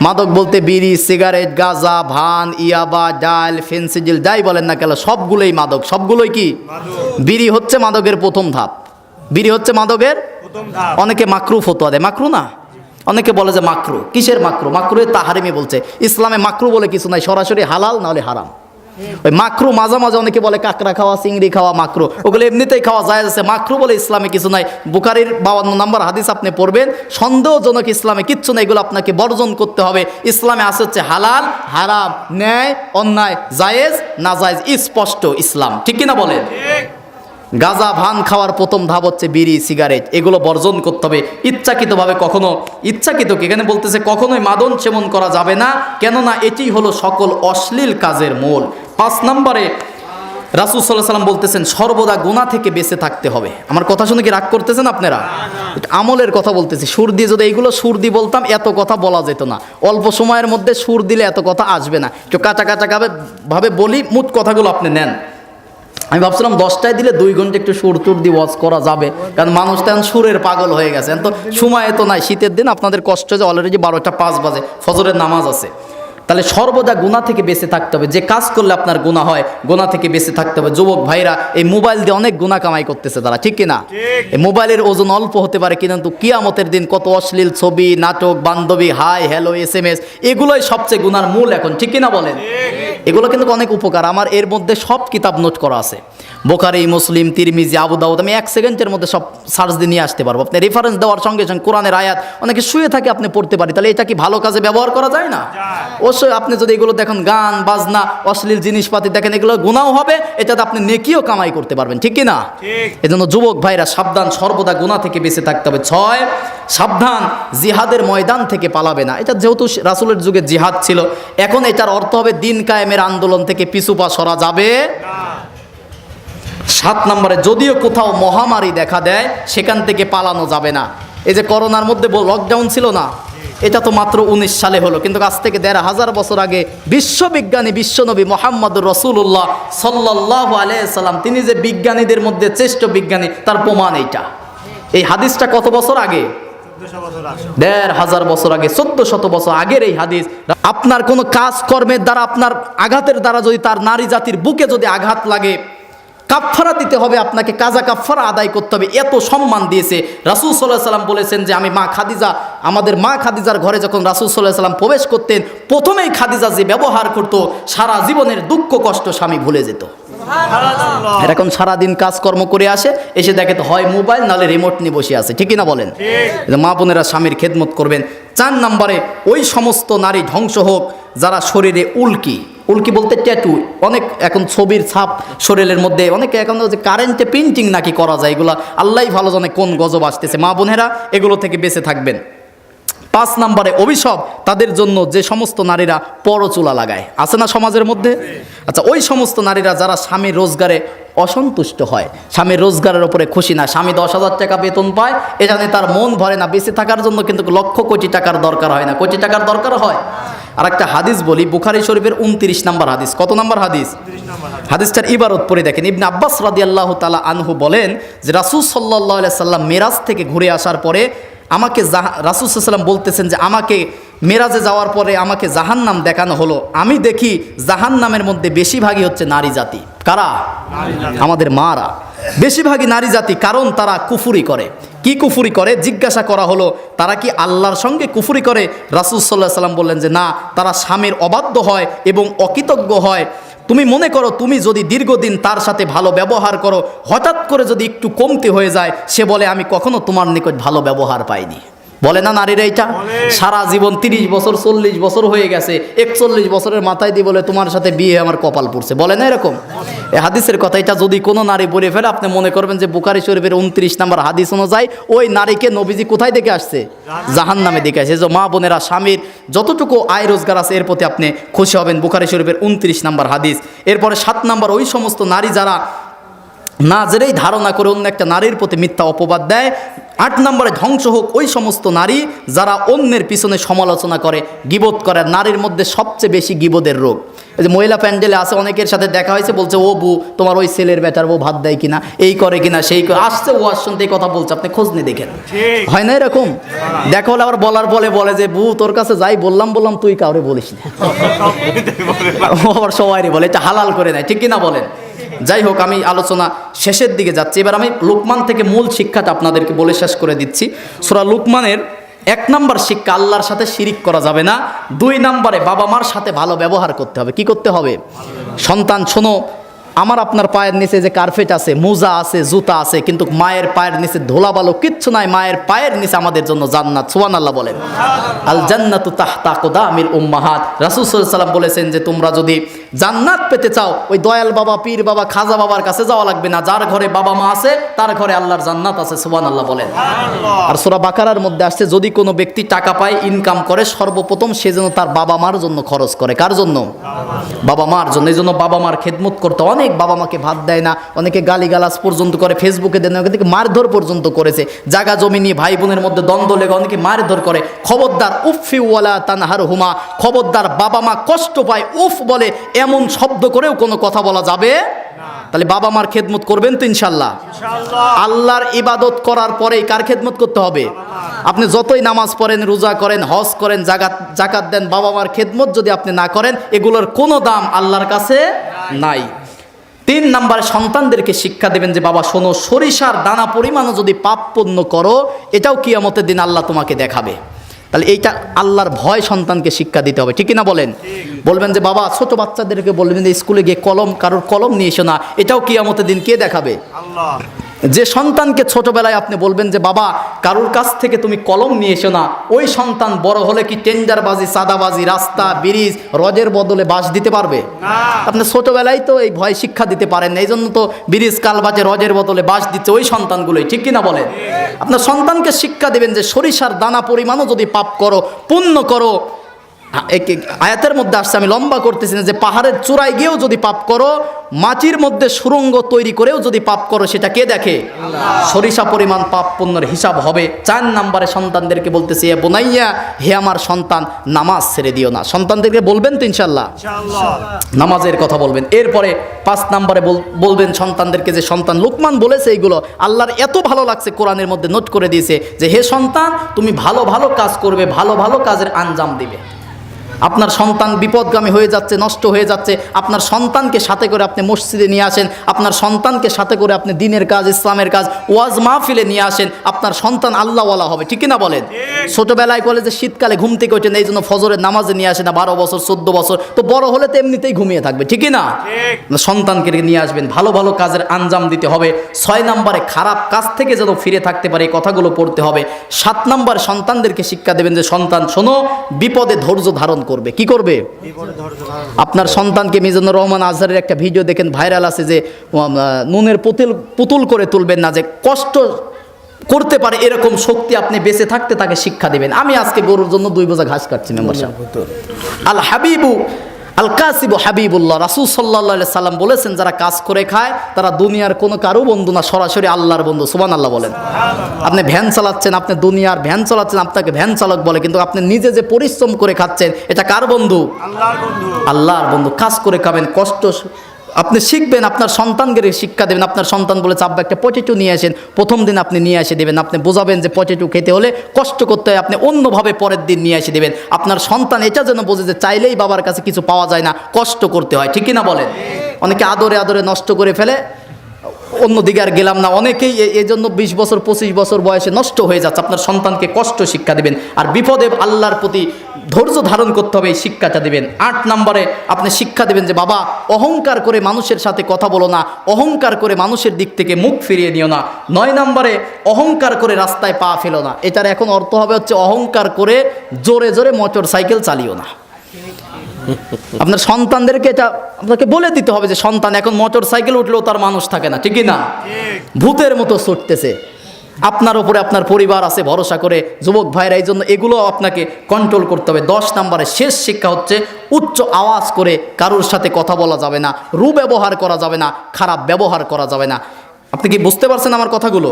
মাদক বলতে বিড়ি, সিগারেট, গাঁজা, ভান, ইয়াবা, ডাল, ফেন্সিডিল, যাই বলেন না কেন, সবগুলোই মাদক। সবগুলোই কি? বিড়ি হচ্ছে মাদকের প্রথম ধাপ। বিড়ি হচ্ছে মাদকের প্রথম ধাপ। অনেকে মাকরু ফতোয়া দেয়, মাকরু না, অনেকে বলে যে মাকরু। কিসের মাকরু? মাকরু তাহারিমি বলছে। ইসলামে মাকরু বলে কিছু নাই, সরাসরি হালাল না হলে হারাম। ওই মাকরু মাঝে মাঝে অনেকে বলে কাঁকড়া খাওয়া, চিংড়ি খাওয়া মাকরু, ওগুলো এমনিতেই খাওয়া যায় আছে। মাকরু বলে ইসলামে কিছু নাই। বুখারীর 52 নম্বর হাদিস আপনি পড়বেন, সন্দেহজনক ইসলামে কিচ্ছু নাই, এগুলো আপনাকে বর্জন করতে হবে। ইসলামে আছে হচ্ছে হালাল, হারাম, ন্যায়, অন্যায়, জায়েজ, নাজায়েজ, স্পষ্ট ইসলাম, ঠিক কিনা বলেন? গাঁজা, ভান খাওয়ার প্রথম ধাপ হচ্ছে বিড়ি, সিগারেট, এগুলো বর্জন করতে হবে। ইচ্ছাকৃতভাবে কখনো, ইচ্ছাকৃত কি এখানে বলতেছে, কখনোই মাদন সেবন করা যাবে না, কেননা এটি হলো সকল অশ্লীল কাজের মূল। 5 নম্বরে, রাসূল সাল্লাল্লাহু আলাইহি সাল্লাম বলতেছেন, সর্বদা গুনাহ থেকে বেঁচে থাকতে হবে। আমার কথা শুনে কি রাগ করতেছেন আপনারা? আমলের কথা বলতেছি। সুর দিয়ে যদি এইগুলো সুর দিয়ে বলতাম, এত কথা বলা যেত না। অল্প সময়ের মধ্যে সুর দিলে এত কথা আসবে না। একটু কাঁচা কাঁচা ভাবে বলি, মোট কথাগুলো আপনি নেন। আমি ভাবছিলাম 10টায় দিলে 2 ঘন্টা একটু সুর টুর দিয়ে ওয়াজ করা যাবে, কারণ মানুষ তো এখন সুরের পাগল হয়ে গেছে। তো সময় এত নাই, শীতের দিন আপনাদের কষ্ট যে অলরেডি 12টা 5 বাজে, ফজরের নামাজ আছে। তাহলে সর্বদা গুনাহ থেকে বেঁচে থাকতে হবে। যে কাজ করলে আপনার গুনাহ হয়, গুনাহ থেকে বেঁচে থাকতে হবে। যুবক ভাইরা এই মোবাইল দিয়ে অনেক গুনাহ কামাই করতেছে তারা, ঠিক কিনা? এই মোবাইলের ওজন অল্প হতে পারে, কিন্তু কিয়ামতের দিন কত অশ্লীল ছবি, নাটক, বান্ধবী, হাই হ্যালো, SMS, এগুলোই সবচেয়ে গুনার মূল এখন, ঠিক কিনা বলেন? এগুলো কিন্তু অনেক উপকার। আমার এর মধ্যে সব কিতাব নোট করা আছে, বুখারী, মুসলিম, তিরমিজি, আবু দাউদ। আমি 1 সেকেন্ডের মধ্যে সব সার্চ দিয়ে নিয়ে আসতে পারবো। আপনি রেফারেন্স দেওয়ার সঙ্গে সঙ্গে কোরআনের আয়াত, অনেকে শুয়ে থাকে আপনি পড়তে পারি। তাহলে এটা কি ভালো কাজে ব্যবহার করা যায় না? অবশ্যই। আপনি যদি এগুলো দেখেন, গান বাজনা, অশ্লীল জিনিসপাতি দেখেন, এগুলো গুনাহও হবে, এটাতে আপনি নেকিও কামাই করতে পারবেন, ঠিক কি না? এজন্য যুবক ভাইরা সাবধান, সর্বদা গুনাহ থেকে বেঁচে থাকতে হবে। 6, সাবধান, জিহাদের ময়দান থেকে পালাবে না। এটা যেহেতু রাসূলের যুগে জিহাদ ছিল, এখন এটার অর্থ হবে দিন কায়েমের আন্দোলন থেকে পিছু পা সরা যাবে না। 7 নম্বরে, যদিও কোথাও মহামারী দেখা দেয়, সেখান থেকে পালানো যাবে না। এই যে করোনার মধ্যে লকডাউন ছিল না, এটা তো মাত্র 19 সালে হলো, কিন্তু আজ থেকে 1500 বছর আগে বিশ্ববিজ্ঞানী, বিশ্বনবী মুহাম্মদুর রাসূলুল্লাহ সাল্লাল্লাহু আলাইহি সাল্লাম, তিনি যে বিজ্ঞানীদের মধ্যে শ্রেষ্ঠ বিজ্ঞানী, তার প্রমাণ এইটা। এই হাদিসটা কত বছর আগে? 1500 বছর আগে, 1400 বছর আগের এই হাদিস। আপনার কোনো কাজ কর্মের দ্বারা, আপনার আঘাতের দ্বারা যদি তার নারী জাতির বুকে যদি আঘাত লাগে, কাফফারা দিতে হবে, আপনাকে কাজা কাফফারা আদায় করতে হবে। এত সম্মান দিয়েছে। রাসূল সাল্লাল্লাহু আলাইহি সাল্লাম বলেছেন যে, আমি মা খাদিজা, আমাদের মা খাদিজার ঘরে যখন রাসূল সাল্লাল্লাহু আলাইহি সাল্লাম প্রবেশ করতেন, প্রথমেই খাদিজা যে ব্যবহার করত, সারা জীবনের দুঃখ কষ্ট স্বামী ভুলে যেত। এরকম সারাদিন কাজকর্ম করে আসে, এসে দেখে তো হয় মোবাইল, নাহলে রিমোট নিয়ে বসে আছে, ঠিকই না বলেন? মা বোনেরা স্বামীর খেদমত করবেন। 4 নম্বরে, ওই সমস্ত নারী ধ্বংস হোক যারা শরীরে উল্কি বলতে ট্যাটু, অনেক এখন ছবির ছাপ শরীরের মধ্যে, অনেকে এখন যে কারেন্টে প্রিন্টিং নাকি করা যায়, এগুলো আল্লাহই ভালো জানে কোন গজব আসতেছে। মা বোনেরা এগুলো থেকে বেঁচে থাকবেন। 5 নম্বরে অভিশাপ তাদের জন্য যে সমস্ত নারীরা পরচুলা লাগায়, আছে না সমাজের মধ্যে? আচ্ছা, ওই সমস্ত নারীরা যারা স্বামীর রোজগারে অসন্তুষ্ট হয়, স্বামীর রোজগারের উপরে খুশি না, স্বামী 10,000 টাকা বেতন পায়, এখানে তার মন ভরে না, বেঁচে থাকার জন্য কিন্তু লক্ষ কোটি টাকার দরকার হয় না, কোটি টাকার দরকার হয়। আর একটা হাদিস বলি, বুখারী শরীফের 29 নম্বর হাদিস। কত নম্বর হাদিস? হাদিসটার ইবারত পড়ে দেখেন। ইবনে আব্বাস রাদিয়াল্লাহু তাআলা আনহু বলেন যে রাসূল সাল্লাল্লাহু আলাইহি সাল্লাম মেরাজ থেকে ঘুরে আসার পরে আমাকে রাসূল সাল্লাল্লাহু আলাইহি সাল্লাম বলতেছেন যে আমাকে মেরাজে যাওয়ার পরে আমাকে জাহান্নাম দেখানো হলো। আমি দেখি জাহান্নামের মধ্যে বেশিরভাগই হচ্ছে নারী জাতি। কারা? আমাদের মারা, বেশিরভাগই নারী জাতি। কারণ তারা কুফরি করে। কি কুফরি করে? জিজ্ঞাসা করা হলো তারা কি আল্লাহর সঙ্গে কুফরি করে? রাসূল সাল্লাল্লাহু আলাইহি সাল্লাম বললেন যে না, তারা স্বামীর অবাধ্য হয় এবং অকৃতজ্ঞ হয়। তুমি মনে করো তুমি যদি দীর্ঘদিন তার সাথে ভালো ব্যবহার করো, হঠাৎ করে যদি একটু কমতি হয়ে যায়, সে বলে আমি কখনো তোমার নিকট ভালো ব্যবহার পাইনি। বলে না নারীরা এটা? সারা জীবন 30 বছর 40 বছর হয়ে গেছে, 41 বছরের মাথায় দিয়ে বলে তোমার সাথে বিয়ে আমার কপাল পড়ছে। বলে না এরকম? এই হাদিসের কথা এটা যদি কোনো নারী বলে ফেলে, আপনি মনে করবেন যে বুখারী শরীফের 29 নম্বর হাদিস অনুযায়ী ওই নারীকে নবীজি কোথায় দেখে আসছে? জাহান্নামে দেখে আসছে। যে মা বোনেরা, স্বামীর যতটুকু আয় রোজগার আছে এর প্রতি আপনি খুশি হবেন। বুখারী শরীফের 29 নম্বর হাদিস। এরপরে 7 নম্বর, ওই সমস্ত নারী যারা না জেনেই ধারণা করে অন্য একটা নারীর প্রতি মিথ্যা অপবাদ দেয়। 8 নম্বরে, ধ্বংস হোক ওই সমস্ত নারী যারা অন্যের পিছনে সমালোচনা করে, গীবত করে। নারীর মধ্যে সবচেয়ে বেশি গীবতের রোগ। এই যে মহিলা প্যান্ডেলে আছে, অনেকের সাথে দেখা হয়েছে, বলছে ও বউ তোমার ওই ছেলের বেটার বউ ভাত দেয় কিনা, এই করে কিনা, সেই করে আসছে, ও আসতে এই কথা বলছে, আপনি খোঁজ নিয়ে দেখেন। হয় না এরকম? দেখা হলে আবার বলার বলে যে বউ তোর কাছে যাই বললাম তুই কাউরে বলিস না। আবার সবাই বলে এটা হালাল করে নেয়, ঠিক কিনা বলেন? যাই হোক, আমি আলোচনা শেষের দিকে যাচ্ছি। এবার আমি লুকমান থেকে মূল শিক্ষাটা আপনাদেরকে বলে শেষ করে দিচ্ছি। সূরা লুকমানের 1 নম্বর শিক্ষা, আল্লাহর সাথে শিরিক করা যাবে না। 2 নম্বরে, বাবা মার সাথে ভালো ব্যবহার করতে হবে। কি করতে হবে? সন্তান শোনো, আমার আপনার পায়ের নিচে যে কার্পেট আছে, মোজা আছে, জুতা আছে, কিন্তু মায়ের পায়ের নিচে ধুলা বালো কিচ্ছু নাই। মায়ের পায়ের নিচে আমাদের জন্য জান্নাত। সুবহানাল্লাহ বলেন। আল জান্নাতু তাহতা আকদামিল উম্মাহাত। রাসূল সাল্লাল্লাহু আলাইহি ওয়াসাল্লাম বলেছেন যে তোমরা যদি জান্নাত পেতে চাও, ওই দয়াল বাবা, পীর বাবা, খাজা বাবার কাছে যাওয়া লাগবে না। যার ঘরে বাবা মা আছে তার ঘরে আল্লাহর জান্নাত আছে। সুবহানাল্লাহ বলেন। আর সূরা বাকারার মধ্যে আসছে, যদি কোনো ব্যক্তি টাকা পায়, ইনকাম করে, সর্বপ্রথম সে যেন তার বাবা মার জন্য খরচ করে। কার জন্য? বাবা মার জন্য। এই জন্য বাবা মার খেদমত করতে। অনেক বাবা মাকে ভাত দেয় না, অনেকে গালিগালাজ পর্যন্ত করে, ফেসবুকে দেন, অনেকে মারধর পর্যন্ত করেছে, জায়গা জমি নিয়ে ভাই বোনের মধ্যে দ্বন্দ্ব লেগে অনেকে মারধর করে। খবরদার, উফি ওয়ালা তানহার হুমা, খবরদার, বাবা মা কষ্ট পায় উফ বলে এমন শব্দ করেও কোনো কথা বলা যাবে। তাহলে বাবা মার খেদমত করবেন তো ইনশাল্লাহ? আল্লাহর ইবাদত করার পরেই কার খেদমত করতে হবে? আপনি যতই নামাজ পড়েন, রোজা করেন, হজ করেন, জাকাত দেন, বাবা মার খেদমত যদি আপনি না করেন, এগুলোর কোনো দাম আল্লাহর কাছে নাই। 3 নম্বরে, সন্তানদেরকে শিক্ষা দেবেন যে বাবা শোনো, সরিষার দানা পরিমাণও যদি পাপ পুণ্য করো, এটাও কিয়ামতের দিন আল্লাহ তোমাকে দেখাবে। তাহলে এইটা আল্লাহর ভয় সন্তানকে শিক্ষা দিতে হবে, ঠিক কিনা বলেন? বলবেন যে বাবা, ছোট বাচ্চাদেরকে বলবেন যে স্কুলে গিয়ে কারোর কলম নিয়ে এসো না, এটাও কিয়ামতের দিন কে দেখাবে? আল্লাহ। যে সন্তানকে ছোটবেলায় আপনি বলবেন যে বাবা কারোর কাছ থেকে তুমি কলম নিয়ে এসো না, ওই সন্তান বড় হলে কি টেন্ডারবাজি, সাদাবাজি, রাস্তা, ব্রিজ, রজের বদলে বাঁশ দিতে পারবে? আপনি ছোটবেলায় তো এই ভয় শিক্ষা দিতে পারেন না, এই জন্য তো ব্রিজ, কালবাজে, রজের বদলে বাঁশ দিচ্ছে ওই সন্তানগুলোই, ঠিক কিনা বলেন? আপনার সন্তানকে শিক্ষা দেবেন যে সরিষার দানা পরিমাণও যদি পাপ করো, পুণ্য করো। আয়াতের মধ্যে আসছে, আমি লম্বা করতেছি না, যে পাহাড়ের চূড়ায় গিয়েও যদি পাপ করো, মাটির মধ্যে সুড়ঙ্গ তৈরি করেও যদি পাপ করো, সেটা কে দেখে? সরিষা পরিমাণ পাপ পুণ্যের হিসাব হবে। 4 নম্বরে সন্তানদেরকে বলতেছি, এ বোনাইয়া, হে আমার সন্তান, নামাজ ছেড়ে দিও না। সন্তানদেরকে বলবেন তো ইনশাল্লাহ? নামাজের কথা বলবেন। এরপরে 5 নম্বরে বলবেন সন্তানদেরকে, যে সন্তান, লুকমান বলেছে এইগুলো, আল্লাহর এত ভালো লাগছে, কোরআনের মধ্যে নোট করে দিয়েছে যে হে সন্তান, তুমি ভালো ভালো কাজ করবে, ভালো ভালো কাজের আঞ্জাম দিবে। আপনার সন্তান বিপদগামী হয়ে যাচ্ছে, নষ্ট হয়ে যাচ্ছে, আপনার সন্তানকে সাথে করে আপনি মসজিদে নিয়ে আসেন, আপনার সন্তানকে সাথে করে আপনি দ্বীনের কাজ, ইসলামের কাজ, ওয়াজ মাহফিলে নিয়ে আসেন, আপনার সন্তান আল্লাহওয়ালা হবে, ঠিক কিনা বলেন? ছোটবেলায় বলে যে শীতকালে ঘুম থেকে ওঠেন, এই জন্য ফজরের নামাজে নিয়ে আসে না, 12 বছর 14 বছর, তো বড় হলে তো এমনিতেই ঘুমিয়ে থাকবে, ঠিক না? সন্তানকে নিয়ে আসবেন, ভালো ভালো কাজের আঞ্জাম দিতে হবে। 6 নম্বরে, খারাপ কাজ থেকে যেন ফিরে থাকতে পারে এই কথাগুলো পড়তে হবে। 7 নম্বরে সন্তানদেরকে শিক্ষা দেবেন যে সন্তান শোনো, বিপদে ধৈর্য ধারণ করবে। কি করবে? আপনার সন্তানকে, মিজানুর রহমান আজহারের একটা ভিডিও দেখেন, ভাইরাল আছে, যে নুনের পুতুল করে তুলবেন না, যে করতে পারে এরকম শক্তি আপনি বেঁচে থাকতে তাকে শিক্ষা দিবেন। আমি আজকে গরুর জন্য 2 বোঝা ঘাস কাটছি মেম্বার সাহেব। আল হাবিবু আল কাসিবু হাবিবুল্লাহ, রাসূল সাল্লাল্লাহু আলাইহি সাল্লাম বলেছেন যারা কাজ করে খায় তারা দুনিয়ার কোনো কারো বন্ধু না, সরাসরি আল্লাহর বন্ধু। সুবহানাল্লাহ বলেন। আপনি ভ্যান চালাচ্ছেন, আপনি দুনিয়ার ভ্যান চালাচ্ছেন, আপনাকে ভ্যান চালক বলে, কিন্তু আপনি নিজে যে পরিশ্রম করে খাচ্ছেন এটা কার বন্ধু? আল্লাহর বন্ধু। আল্লাহর বন্ধু। কাজ করে খাবেন, কষ্ট আপনি শিখবেন, আপনার সন্তানকে শিক্ষা দেবেন। আপনার সন্তান বলেছে আব্বা একটা পটেটো নিয়ে আসেন, প্রথম দিন আপনি নিয়ে এসে দেবেন, আপনি বোঝাবেন যে পটেটো খেতে হলে কষ্ট করতে হয়, আপনি অন্যভাবে পরের দিন নিয়ে এসে দেবেন। আপনার সন্তান এটা যেন বোঝে যে চাইলেই বাবার কাছে কিছু পাওয়া যায় না, কষ্ট করতে হয়। ঠিক কিনা বলেন? অনেকে আদরে আদরে নষ্ট করে ফেলে, অন্যদিকে আর গেলাম না। অনেকেই এই জন্য 20 বছর 25 বছর বয়সে নষ্ট হয়ে যাচ্ছে। আপনার সন্তানকে কষ্ট শিক্ষা দিবেন, আর বিপদে আল্লাহর প্রতি ধৈর্য ধারণ করতে হবে, এই শিক্ষাটা দিবেন। 8 নম্বরে আপনি শিক্ষা দিবেন যে বাবা অহংকার করে মানুষের সাথে কথা বলো না, অহংকার করে মানুষের দিক থেকে মুখ ফিরিয়ে নিও না। 9 নম্বরে অহংকার করে রাস্তায় পা ফেলো না। এটার এখন অর্থ হবে হচ্ছে অহংকার করে জোরে জোরে মোটর সাইকেল চালিও না। আপনার সন্তানদেরকে এটা আপনাকে বলে দিতে হবে যে সন্তান এখন মোটর সাইকেল উঠলেও তার মানুষ থাকে না। ঠিক না? ভূতের মতো ছুটতেছে। আপনার উপরে আপনার পরিবার আছে ভরসা করে, যুবক ভাইরা, এই জন্য এগুলো আপনাকে কন্ট্রোল করতে হবে। 10 নম্বরে শেষ শিক্ষা হচ্ছে উচ্চ আওয়াজ করে কারোর সাথে কথা বলা যাবে না, ব্যবহার করা যাবে না, খারাপ ব্যবহার করা যাবে না। আপনি কি বুঝতে পারছেন আমার কথাগুলো?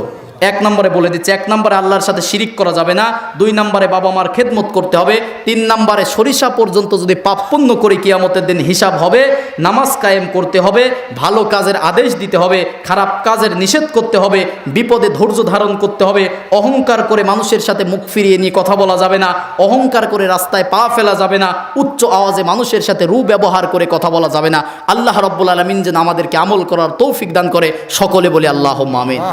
1 নম্বরে বলে দিচ্ছে, 1 নম্বরে আল্লাহর সাথে শিরিক করা যাবে না, 2 নম্বরে বাবা মার খেদমত করতে হবে, 3 নম্বরে সরিষা পর্যন্ত যদি পাপ পুণ্য করে কিয়ামতের দিন হিসাব হবে, নামাজ কায়েম করতে হবে, ভালো কাজের আদেশ দিতে হবে, খারাপ কাজের নিষেধ করতে হবে, বিপদে ধৈর্য ধারণ করতে হবে, অহংকার করে মানুষের সাথে মুখ ফিরিয়ে নিয়ে কথা বলা যাবে না, অহংকার করে রাস্তায় পা ফেলা যাবে না, উচ্চ আওয়াজে মানুষের সাথে ব্যবহার করে কথা বলা যাবে না। আল্লাহ রাব্বুল আলামিন যেন আমাদেরকে আমল করার তৌফিক দান করে। সকলে বলি আল্লাহুম্মা আমিন।